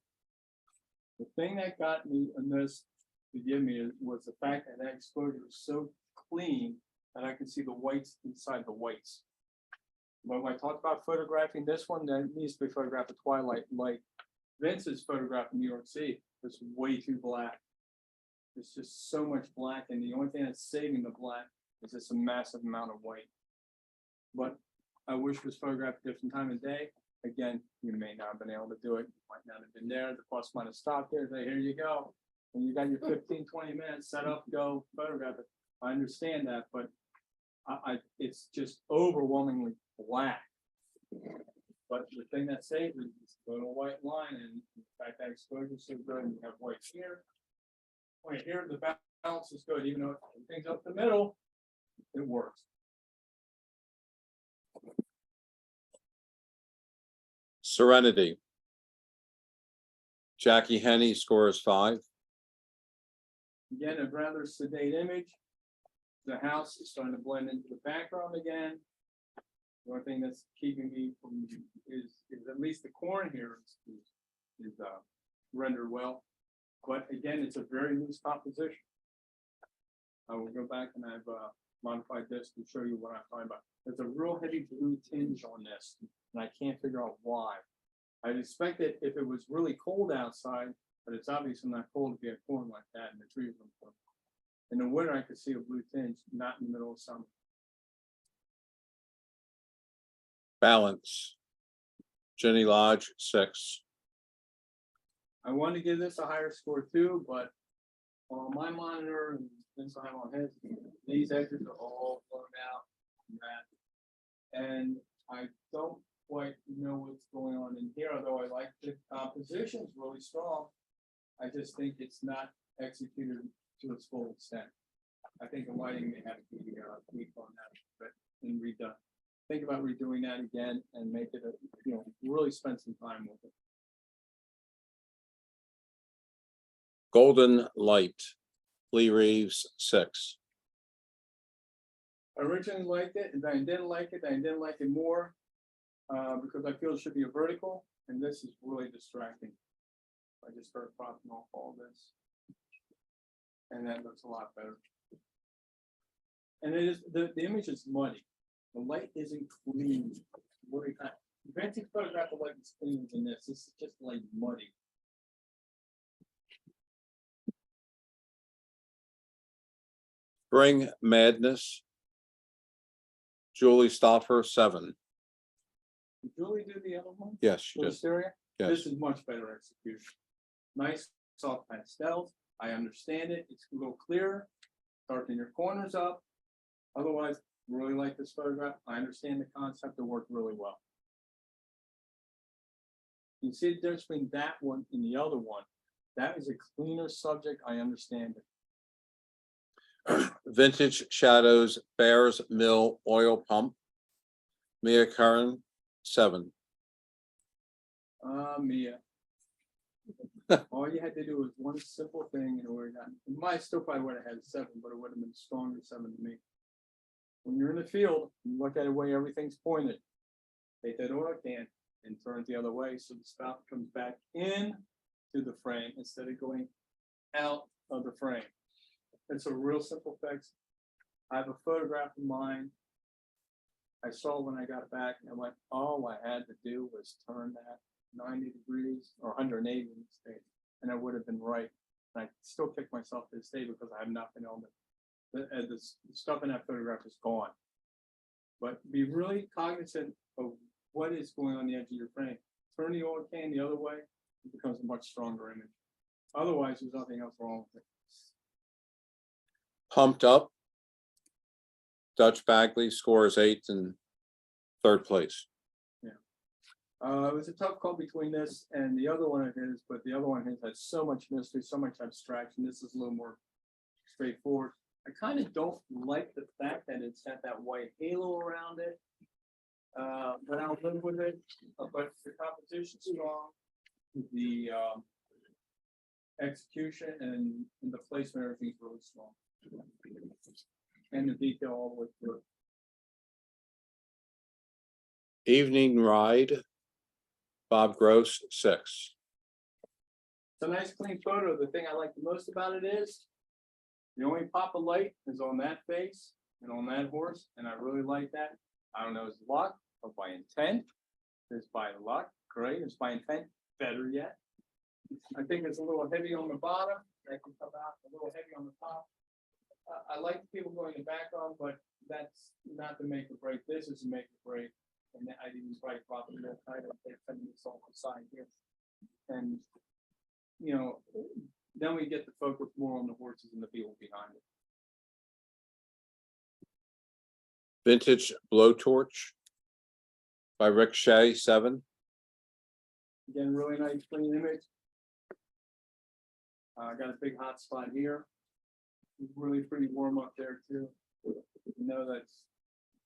The thing that got me in this to give me was the fact that that exposure was so clean that I could see the whites inside the whites. When I talked about photographing this one, that needs to be photographed at twilight light. Vince's photograph in New York City was way too black. There's just so much black, and the only thing that's saving the black is just a massive amount of white. But I wish it was photographed a different time of day. Again, you may not have been able to do it. You might not have been there. The bus might have stopped there. Say, here you go. And you got your 15, 20 minutes set up, go photograph it. I understand that, but it's just overwhelmingly black. But the thing that saves it is the little white line, and in fact, that exposure is so good. And you have white here. Right here, the balance is good, even though everything's up the middle, it works. Serenity. Jackie Henney, score is 5. Again, a rather sedate image. The house is starting to blend into the background again. The only thing that's keeping me from is at least the corn here is rendered well. But again, it's a very loose composition. I will go back and I've modified this to show you what I'm talking about. There's a real heavy blue tinge on this, and I can't figure out why. I'd expect it if it was really cold outside, but it's obviously not cold to be a corn like that, and the trees are cold. In the winter, I could see a blue tinge, not in the middle of summer. Balance. Jenny Lodge, 6. I wanted to give this a higher score too, but on my monitor and this I have on his, these edges are all blown out and that. And I don't quite know what's going on in here, although I like the composition's really strong. I just think it's not executed to its full extent. I think the lighting may have to be tweaked on that, but and redone. Think about redoing that again and make it really spend some time with it. Golden Light. Lee Reeves, 6. I originally liked it, and then I didn't like it, and I didn't like it more. because I feel it should be a vertical, and this is really distracting. I just start cropping off all this. And that looks a lot better. And it is, the image is muddy. The light isn't clean. Very kind. Fancy photograph of light is cleaner than this. This is just like muddy. Spring Madness. Julie Stoffer, 7. Did Julie do the other one? Yes, she For the did. stereo? Yes. This is much better execution. Nice soft pastels. I understand it. It's a little clearer. Darken your corners up. Otherwise, really like this photograph. I understand the concept. It worked really well. You see the difference between that one and the other one. That is a cleaner subject. I understand it. Vintage Shadows, Bears Mill Oil Pump. Mia Curran, 7. Mia. All you had to do was one simple thing and it would have gotten, might still probably would have had a 7, but it would have been a stronger 7 to me. When you're in the field, you look at the way everything's pointed. Take that oil can and turn it the other way so the spout comes back in to the frame instead of going out of the frame. It's a real simple fix. I have a photograph of mine. I saw when I got back and I went, all I had to do was turn that 90 degrees or 180 in this case, and I would have been right. And I still kick myself to this day because I have not been able to. The stuff in that photograph is gone. But be really cognizant of what is going on the edge of your frame. Turn the oil can the other way, it becomes a much stronger image. Otherwise, there's nothing else wrong with it. Pumped Up. Dutch Bagley scores 8 and 3rd place. It was a tough call between this and the other one of his, but the other one has had so much mystery, so much abstraction. This is a little more straightforward. I kind of don't like the fact that it's got that white halo around it. But I'll live with it. But the composition's strong. The execution and the placement, everything's really strong. And the detail all the way through. Evening Ride. Bob Gross, 6. It's a nice clean photo. The thing I like the most about it is the only pop of light is on that face and on that horse, and I really like that. I don't know if it's luck or by intent. If it's by luck, great. If it's by intent, better yet. I think it's a little heavy on the bottom. That can come out a little heavy on the top. I like people going in the background, but that's not the make or break. This is the make or break. And I didn't write properly that title. They're sending this on the side here. And, you know, then we get to focus more on the horses and the people behind it. Vintage Blowtorch by Rick Shea, 7. Again, really nice clean image. I got a big hot spot here. It's really pretty warm up there too. You know that's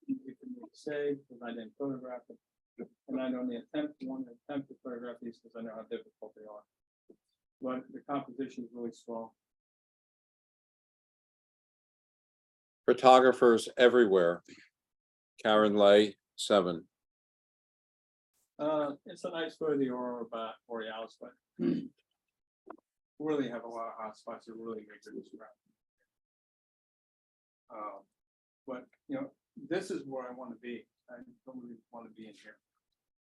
easy for me to say because I didn't photograph it. And I don't attempt to photograph these because I know how difficult they are. But the composition is really strong. Photographers Everywhere. Karen Lay, 7. It's a nice photo of the Aurora Borealis, but really have a lot of hot spots that really make it describe. But you know, this is where I want to be. I don't really want to be in here.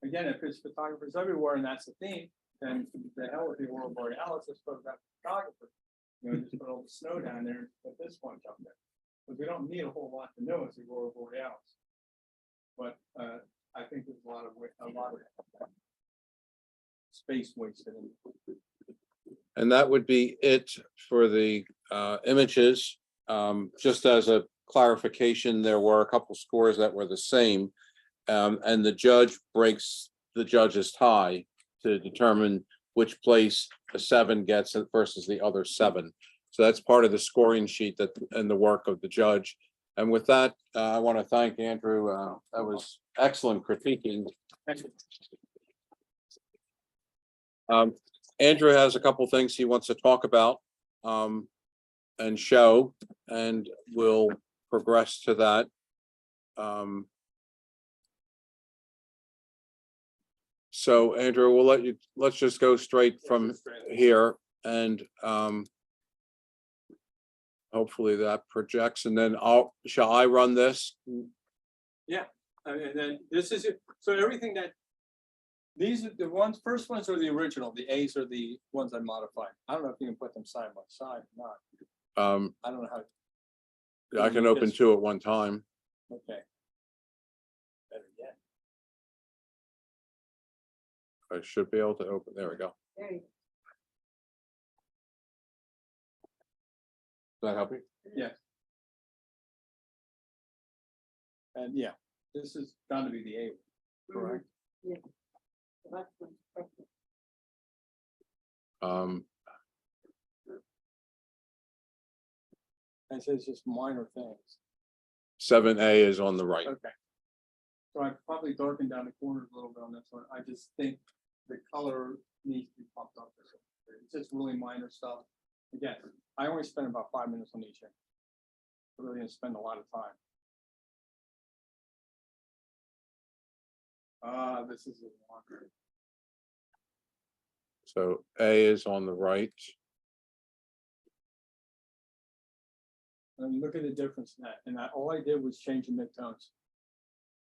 Again, if it's photographers everywhere and that's the theme, then the hell with the Aurora Borealis, let's photograph photographer. You know, just put all the snow down there and put this one up there. Because we don't need a whole lot to know it's the Aurora Borealis. But I think there's a lot of space wasted in it. And that would be it for the images. Just as a clarification, there were a couple scores that were the same. And the judge breaks the judge's tie to determine which place a 7 gets versus the other 7. So that's part of the scoring sheet that and the work of the judge. And with that, I want to thank Andrew. That was excellent critiquing. Andrew has a couple things he wants to talk about and show, and we'll progress to that. So Andrew, let's just go straight from here and hopefully that projects and then shall I run this? And then this is it. So everything that, these are the ones, first ones are the original, the A's are the ones I modified. I don't know if you can put them side by side or not. I don't know how. I can open two at one time. Okay. Better yet. I should be able to open, there we go. There you Does that help you? And yeah, this is gonna be the A, go. correct? Yeah. That's one, perfect. And so it's just minor things. 7A is on the right. Okay. So I probably darkened down the corners a little bit on this one. I just think the color needs to be pumped up. It's just really minor stuff. Again, I only spent about 5 minutes on each end. I really didn't spend a lot of time. This is a longer. So A is on the right. And look at the difference in that. And all I did was change the midtones.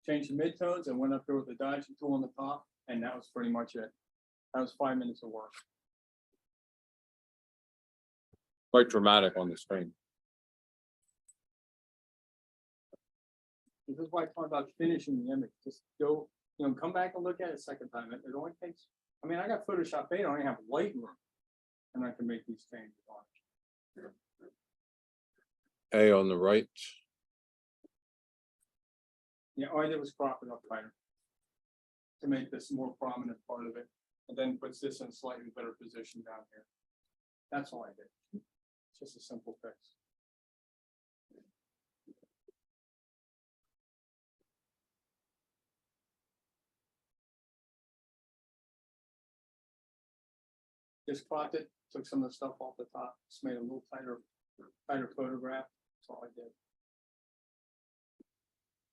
Change the midtones and went up there with the dodging tool on the top, and that was pretty much it. That was 5 minutes of work. Quite dramatic on the screen. This is why I talk about finishing the image. Just go, come back and look at it a second time. It only takes, I mean, I got Photoshop 8, I only have Lightroom. And I can make these changes on it. A on the right. Yeah, all I did was crop it up tighter. To make this more prominent part of it, and then puts this in a slightly better position down here. That's all I did. It's just a simple fix. Just cropped it, took some of the stuff off the top, just made a little tighter photograph. That's all I did.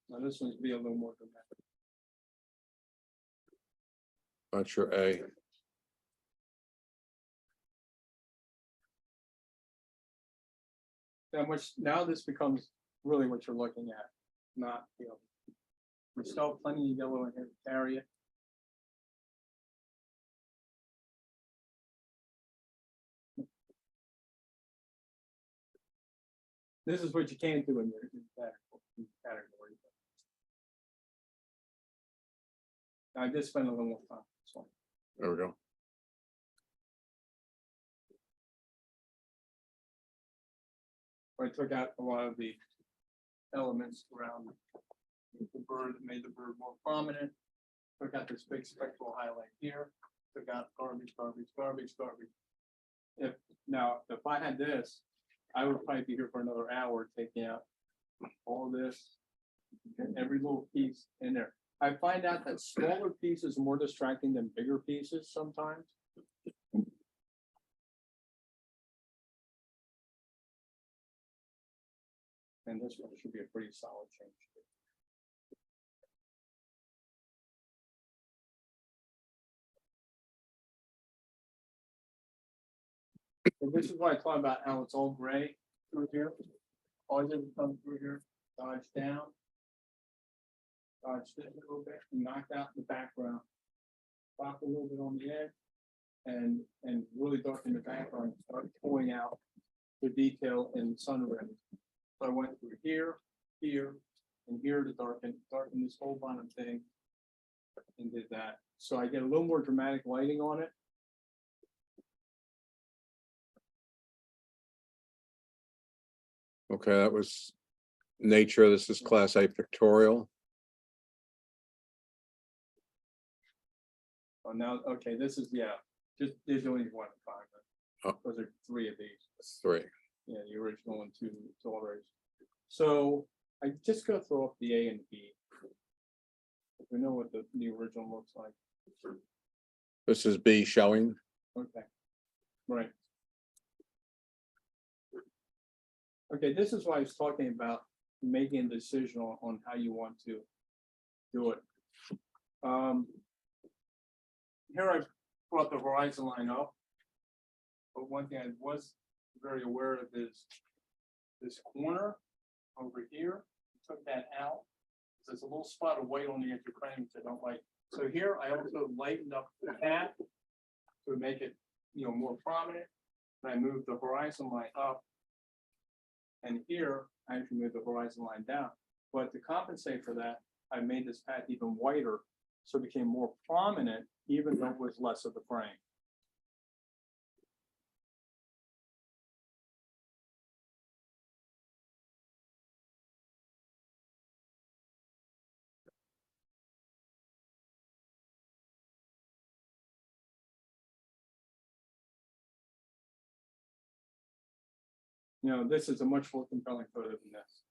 Now this one's be a little more dramatic. That's your A. Now this becomes really what you're looking at, not, we still have plenty of yellow in here to carry it. This is what you can do in your category. I did spend a little more time. So There we go. I took out a lot of the elements around the bird that made the bird more prominent. Took out this big spectral highlight here. Took out garbage. If I had this, I would probably be here for another hour taking out all this and every little piece in there. I find out that smaller pieces are more distracting than bigger pieces sometimes. And this one should be a pretty solid change. And this is why I talk about how it's all gray through here. All I did was come through here, dodge down. Dodge this a little bit, and knocked out the background. Pop a little bit on the edge. And really darken the background, start pulling out the detail in sun rays. So I went through here, here, and here to darken this whole bottom thing. And did that. So I get a little more dramatic lighting on it. Okay, that was nature. This is class A pictorial. Oh, now, okay, this is, just, there's only one at a time. Oh. Those are 3 of these. 3. Yeah, the original and 2 already. So I just gotta throw up the A and the B. We know what the original looks like. This is B showing. Okay, right. Okay, this is why I was talking about making a decision on how you want to do it. here I brought the horizon line up. But one thing I was very aware of is this corner over here, took that out. There's a little spot of white on the edge of frame which I don't like. So here I also lightened up the hat to make it, more prominent. And I moved the horizon line up. And here I actually moved the horizon line down. But to compensate for that, I made this path even whiter, so it became more prominent, even though it was less of the frame. This is a much more compelling photo than this.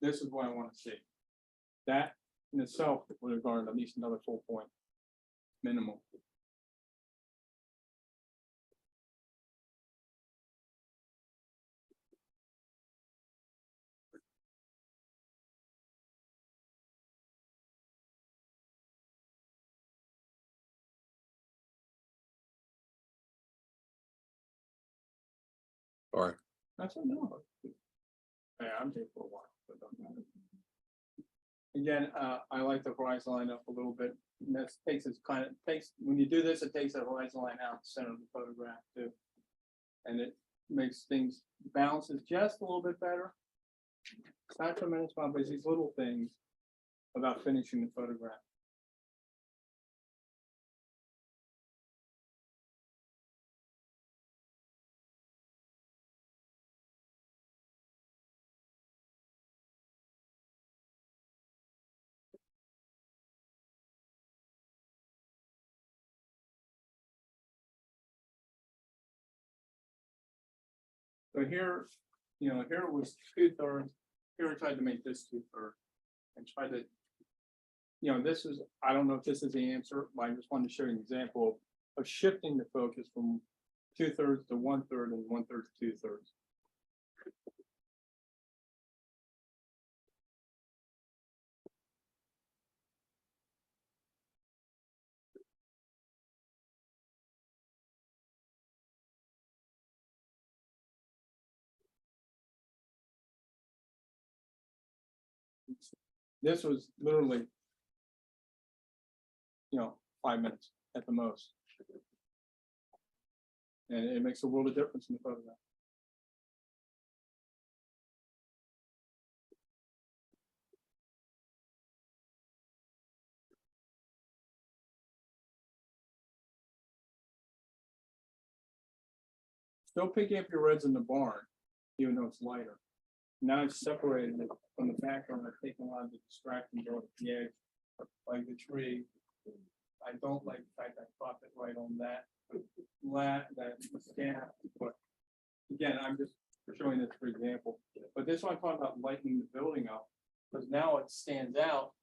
This is what I want to see. That in itself would have garnered at least another full point, minimum. Or, That's what no. Yeah, I'm taking for a while, but don't matter. Again, I like the horizon line up a little bit. And that takes when you do this, it takes that horizon line out the center of the photograph too. And it makes things balances just a little bit better. It's not tremendous amount, but it's these little things about finishing the photograph. So here, here it was 2/3. Here I tried to make this 2/3 and try to, this is, I don't know if this is the answer, but I just wanted to show you an example of shifting the focus from 2/3 to 1/3 and 1/3 to 2/3. This was literally, 5 minutes at the most. And it makes a world of difference in the photograph. Still picking up your reds in the barn, even though it's lighter. Now I've separated it from the background. I've taken a lot of the distracting going at the edge, like the tree. I don't like the fact I cropped it right on that gap, but again, I'm just showing this for example. But this one I'm talking about lightening the building up, because now it stands out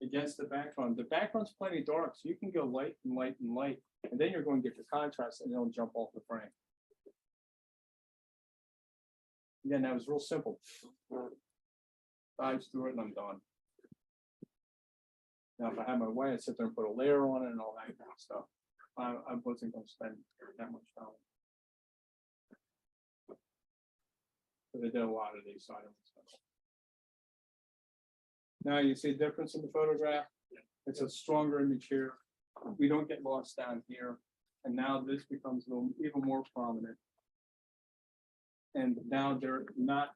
against the background. The background's plenty dark, so you can go light and light and light, and then you're going to get the contrast and it'll jump off the frame. Again, that was real simple. Dives through it and I'm done. Now, if I had my way, I'd sit there and put a layer on it and all that kind of stuff. I wasn't going to spend that much time. But they did a lot of these, so I don't. Now you see a difference in the photograph. It's a stronger image here. We don't get lost down here. And now this becomes a little even more prominent. And now they're not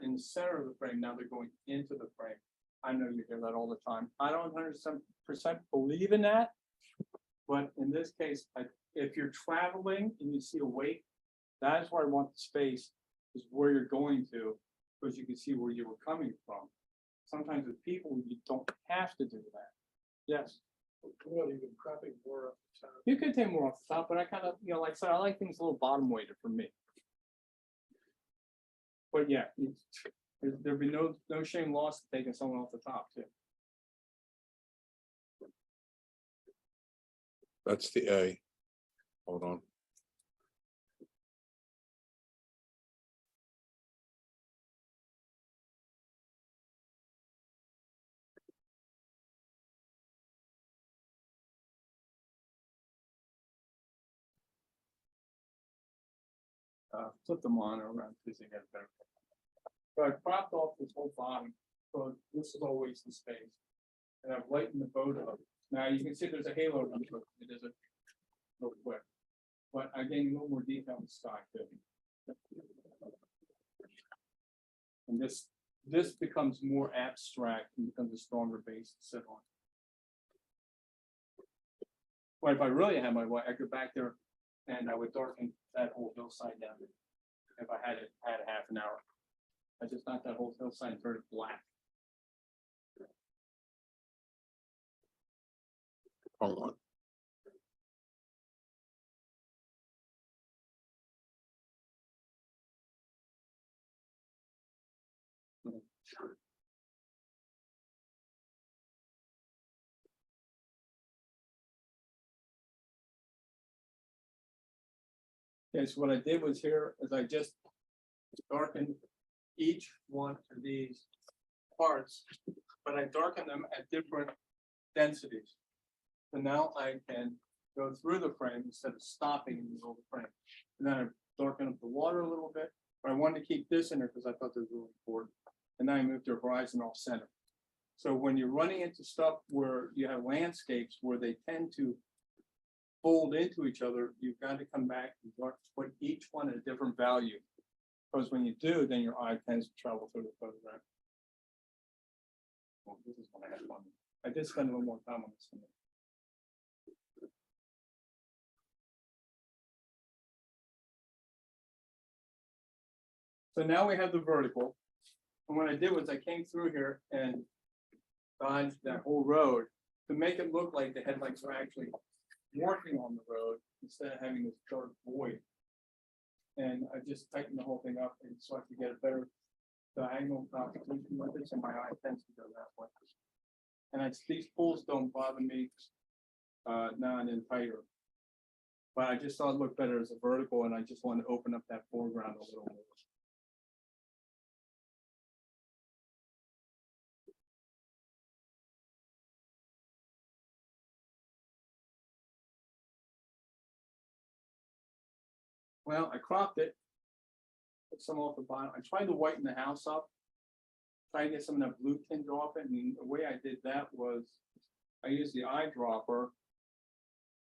in the center of the frame. Now they're going into the frame. I know you hear that all the time. I don't 100% believe in that, but in this case, if you're traveling and you see a weight, that is where I want the space, is where you're going to, because you can see where you were coming from. Sometimes with people, you don't have to do that. Yes. Well, you've been cropping more off the top. You could take more off the top, but I kind of, like I said, I like things a little bottom weighted for me. But yeah, there'd be no shame lost taking someone off the top too. that's the A. Hold on. flip the monitor around because they get better. So I cropped off this whole bottom, so this is all wasted space. And I've lightened the boat up. Now you can see there's a halo on it, it is a real quick. But I gained a little more detail in the sky too. And this becomes more abstract and becomes a stronger base to sit on. But if I really had my way, I go back there and I would darken that whole hillside down. If I had half an hour. I just thought that whole hillside very black. Hold on. Okay, so what I did was here is I just darkened each one of these parts, but I darkened them at different densities. So now I can go through the frame instead of stopping in the middle of the frame. And then I darken up the water a little bit, but I wanted to keep this in there because I thought this was really important. And then I moved the horizon off center. So when you're running into stuff where you have landscapes where they tend to fold into each other, you've got to come back and put each one at a different value. Because when you do, then your eye tends to travel through the photograph. Well, this is when I had fun. I did spend a little more time on this one. So now we have the vertical. And what I did was I came through here and dodged that whole road to make it look like the headlights were actually working on the road instead of having this dark void. And I just tightened the whole thing up and so I could get a better diagonal composition with this, and my eye tends to go that way. And these pools don't bother me now and then tighter. But I just thought it looked better as a vertical, and I just wanted to open up that foreground a little more. Well, I cropped it, put some off the bottom. I tried to whiten the house up, try to get some of that blue tinge off it. And the way I did that was I used the eyedropper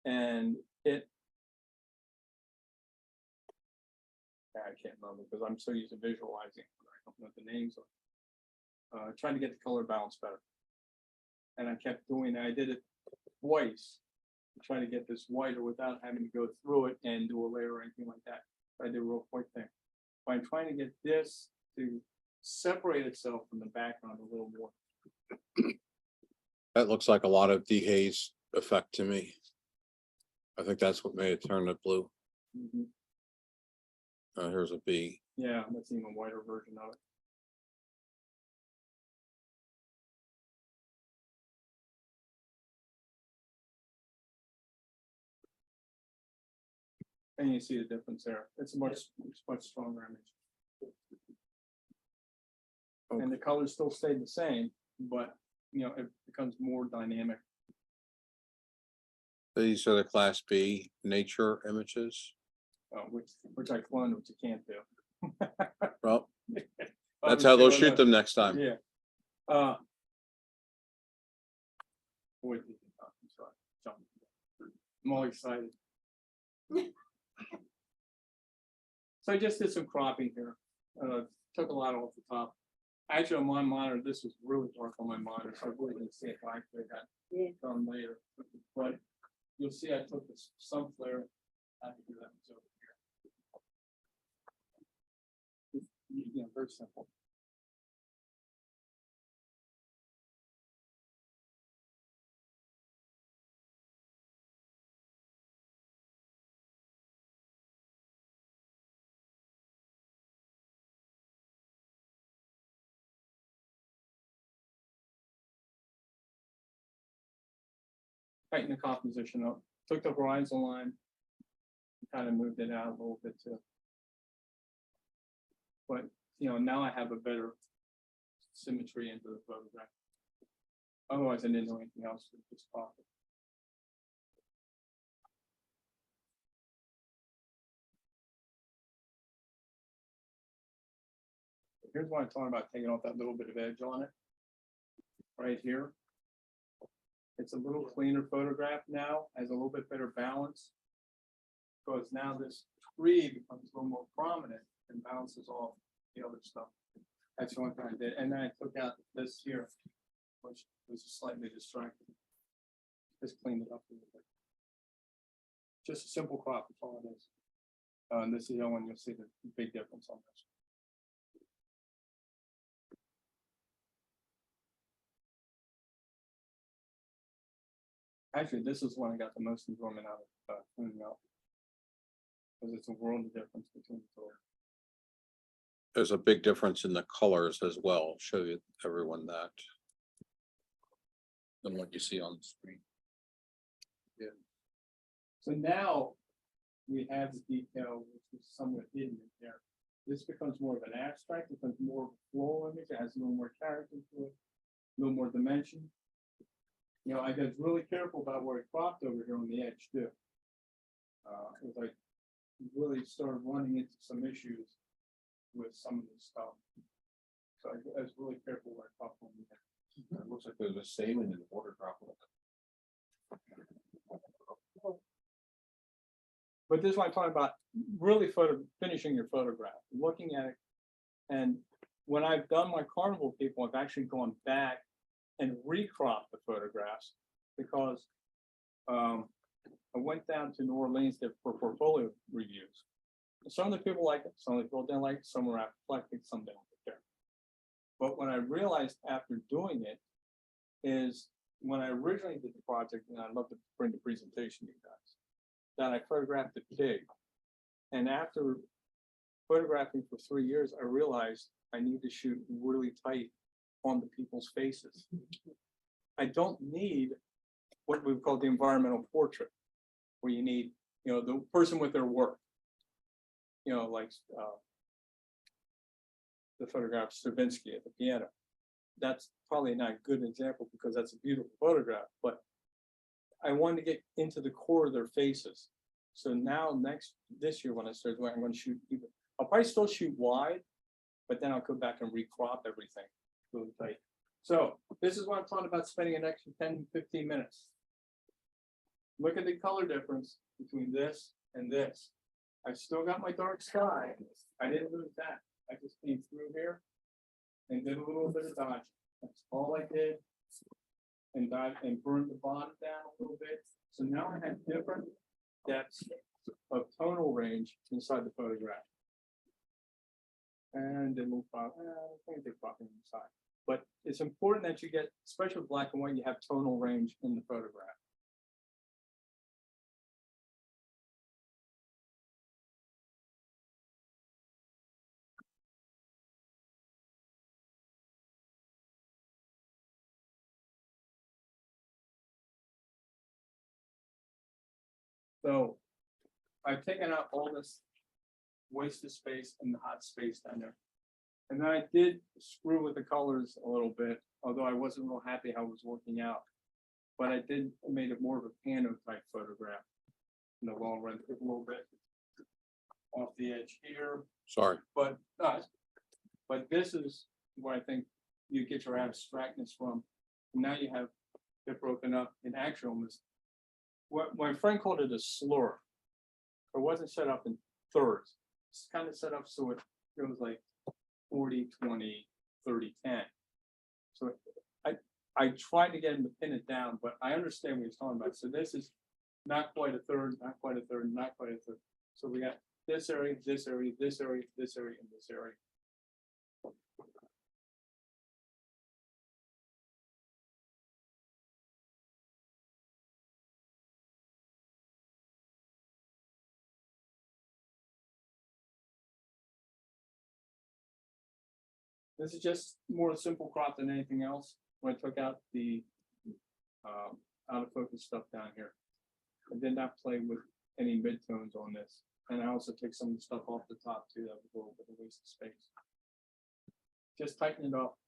and it, I can't remember because I'm so used to visualizing. I don't know the names of trying to get the color balance better. And I kept doing that. I did it twice. Try to get this whiter without having to go through it and do a layer or anything like that. I did a real quick thing. But I'm trying to get this to separate itself from the background a little more. That looks like a lot of dehaze effect to me. I think that's what made it turn it blue. Here's a B. Yeah, that's an even whiter version of it. And you see the difference there. It's a much stronger image. And the colors still stayed the same, but you know, it becomes more dynamic. These are the Class B nature images. Which I cloned, which you can't do. Well, that's how they'll shoot them next time. Yeah. Boy, I'm sorry. I'm all excited. So I just did some cropping here. Took a lot off the top. Actually, on my monitor, this was really dark on my monitor, so I really didn't see it. I could have done later. But you'll see I took this some flare. I can do that over here. Yeah, very simple. Tighten the composition up. Took the horizon line, kind of moved it out a little bit too. But you know, now I have a better symmetry into the photograph. Otherwise, I didn't know anything else. Just pop it. here's what I'm talking about, taking off that little bit of edge on it. Right here. It's a little cleaner photograph now, has a little bit better balance. Because now this tree becomes a little more prominent and bounces off the other stuff. That's the one thing I did, and then I took out this here, which was slightly distracting. Just cleaned it up a little bit. Just a simple crop, that's all it is. And this is the one you'll see the big difference on this. Actually, this is one I got the most enjoyment out of cleaning up. Because it's a world of difference between the two. There's a big difference in the colors as well. Show you everyone that. Than what you see on the screen. So now we have the detail which is somewhat hidden in there. This becomes more of an abstract, becomes more of a floral image, it has a little more character to it, a little more dimension. You know, I got really careful about where it cropped over here on the edge too. It was like really started running into some issues with some of this stuff. So I was really careful where I cropped on the edge. It looks like there's a salmon in the water droplet. But this is what I'm talking about, really finishing your photograph, looking at it. And when I've done my carnival people, I've actually gone back and recropped the photographs because I went down to New Orleans for portfolio reviews. Some of the people like it, some of the people didn't like it, some were apoplectic, some didn't care. But what I realized after doing it is when I originally did the project, and I'd love to bring the presentation to you guys, that I photographed the pig. And after photographing for 3 years, I realized I need to shoot really tight on the people's faces. I don't need what we call the environmental portrait, where you need, you know, the person with their work. You know, like the photograph of Stravinsky at the piano. That's probably not a good example because that's a beautiful photograph, but I wanted to get into the core of their faces. So now this year when I start doing, I'm going to shoot even, I'll probably still shoot wide, but then I'll go back and recrop everything really tight. So this is what I'm talking about, spending an extra 10, 15 minutes. Look at the color difference between this and this. I've still got my dark sky. I didn't lose that. I just came through here and did a little bit of dodge. That's all I did. And burned the bottom down a little bit. So now I have different depths of tonal range inside the photograph. And then we'll I think they pop inside. But it's important that you get, especially with black and white, you have tonal range in the photograph. So I've taken out all this wasted space and the hot space down there. And then I did screw with the colors a little bit, although I wasn't real happy how it was working out. But I made it more of a pano type photograph in the long run, a little bit off the edge here. Sorry. But this is where I think you get your abstractness from. Now you have it broken up in actualness. What my friend called it a slur. It wasn't set up in thirds. It's kind of set up so it goes like 40, 20, 30, 10. So I tried to get him to pin it down, but I understand what he's talking about. So this is not quite a third, not quite a third, not quite a third. So we got this area, this area, this area, this area, and this area. This is just more simple crop than anything else. When I took out the out of focus stuff down here, I did not play with any midtones on this. And I also took some of the stuff off the top too. That was a little bit of waste of space. Just tighten it up.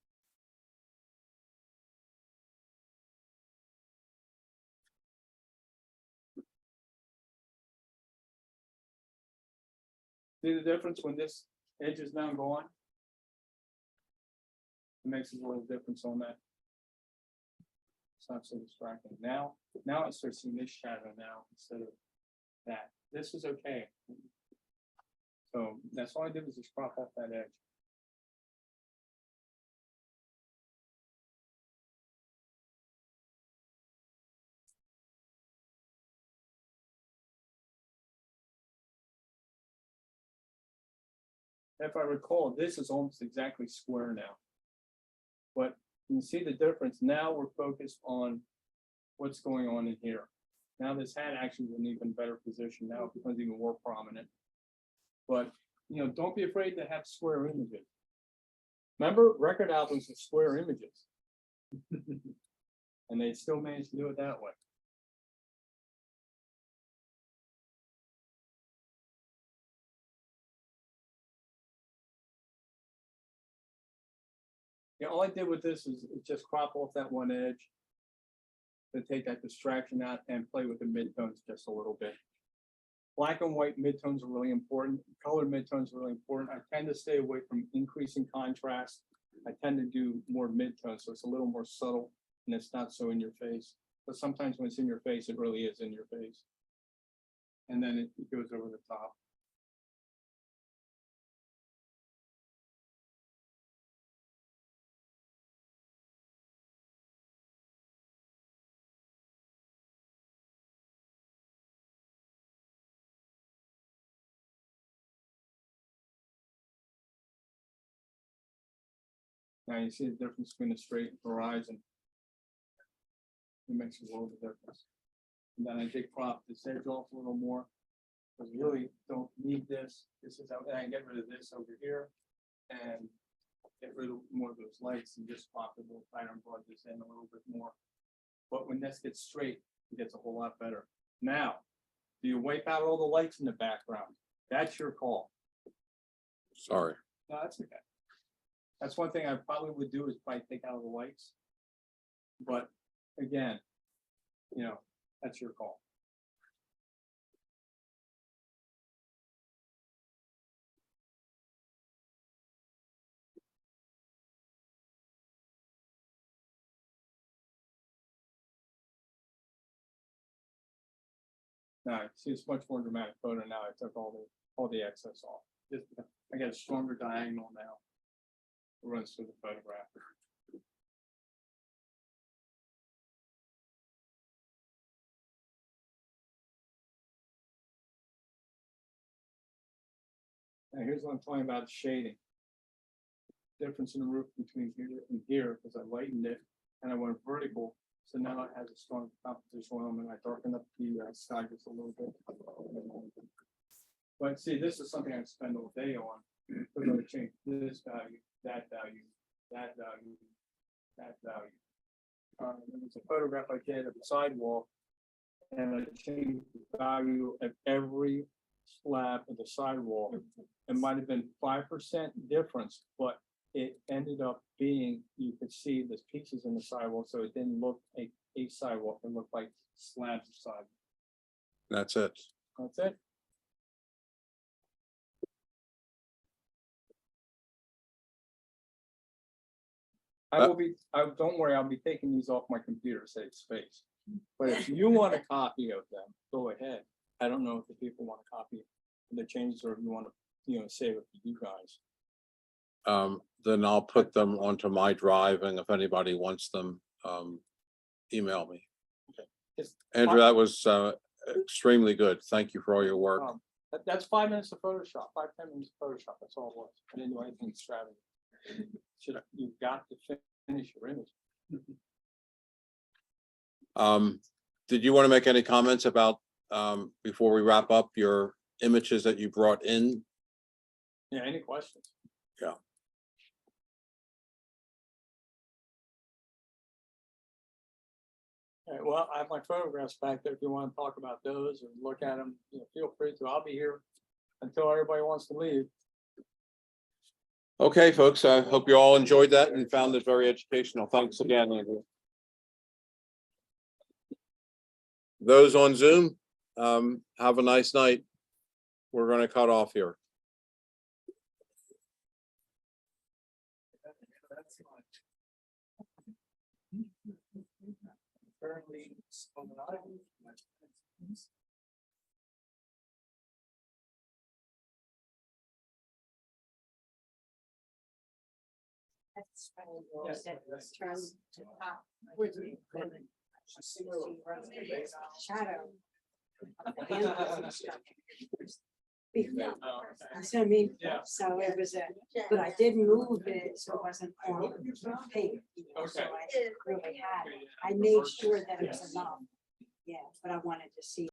See the difference when this edge is now gone? makes a little difference on that. It's not so distracting. Now I start seeing this shadow now instead of that. This is okay. So that's all I did was just crop off that edge. If I recall, this is almost exactly square now. But you can see the difference. Now we're focused on what's going on in here. Now this hat actually is in an even better position. Now it becomes even more prominent. But, you know, don't be afraid to have square images. Remember, record albums are square images. And they still manage to do it that way. Yeah, all I did with this is just crop off that one edge to take that distraction out and play with the midtones just a little bit. Black and white midtones are really important. Colored midtones are really important. I tend to stay away from increasing contrast. I tend to do more midtones, so it's a little more subtle and it's not so in your face. But sometimes when it's in your face, it really is in your face. And then it goes over the top. Now you see the difference between the straight and horizon. It makes a world of difference. And then I did crop this edge off a little more. Because we really don't need this. This is how I get rid of this over here and get rid of more of those lights and just pop the little pattern, brought this in a little bit more. But when this gets straight, it gets a whole lot better. Now, do you wipe out all the lights in the background? That's your call. Sorry. No, that's okay. That's one thing I probably would do is probably take out the lights. But again, you know, that's your call. Now, see, it's much more dramatic photo now. I took all the excess off. Just, I got a stronger diagonal now. It runs through the photograph. Now here's what I'm talking about shading. Difference in the roof between here and here because I lightened it and I went vertical. So now it has a strong composition element. I darkened up the sky just a little bit. But see, this is something I spend all day on. We're going to change this value, that value, that value, that value. There was a photograph I did of the sidewalk, and I changed the value of every slab of the sidewalk. It might have been 5% difference, but it ended up being, you could see the pieces in the sidewalk, so it didn't look like a sidewalk, it looked like slabs of sidewalk. That's it. That's it. Don't worry, I'll be taking these off my computer to save space. But if you want a copy of them, go ahead. I don't know if the people want a copy of the changes or if you want to, you know, save it for you guys. Then I'll put them onto my drive, and if anybody wants them, email me. It's Andrew, that was extremely good. Thank you for all your work. That's 5 minutes of Photoshop, 5-10 minutes of Photoshop. That's all it was. I didn't do anything extravagant. You've got to finish your image. Did you want to make any comments about, before we wrap up, your images that you brought in? Yeah, any questions? Yeah. All right, well, I have my photographs back there. If you want to talk about those or look at them, you know, feel free to. I'll be here until everybody wants to leave. Okay, folks, I hope you all enjoyed that and found it very educational. Thanks again, Andrew. Those on Zoom, have a nice night. We're going to cut off here. That's fine. That's funny, that's turn to top. With me. Shadow. Before. That's what I mean, Yeah. so it was but I did move it, so it wasn't on paper. So I really had, I made sure that it was enough. Yeah, but I wanted to see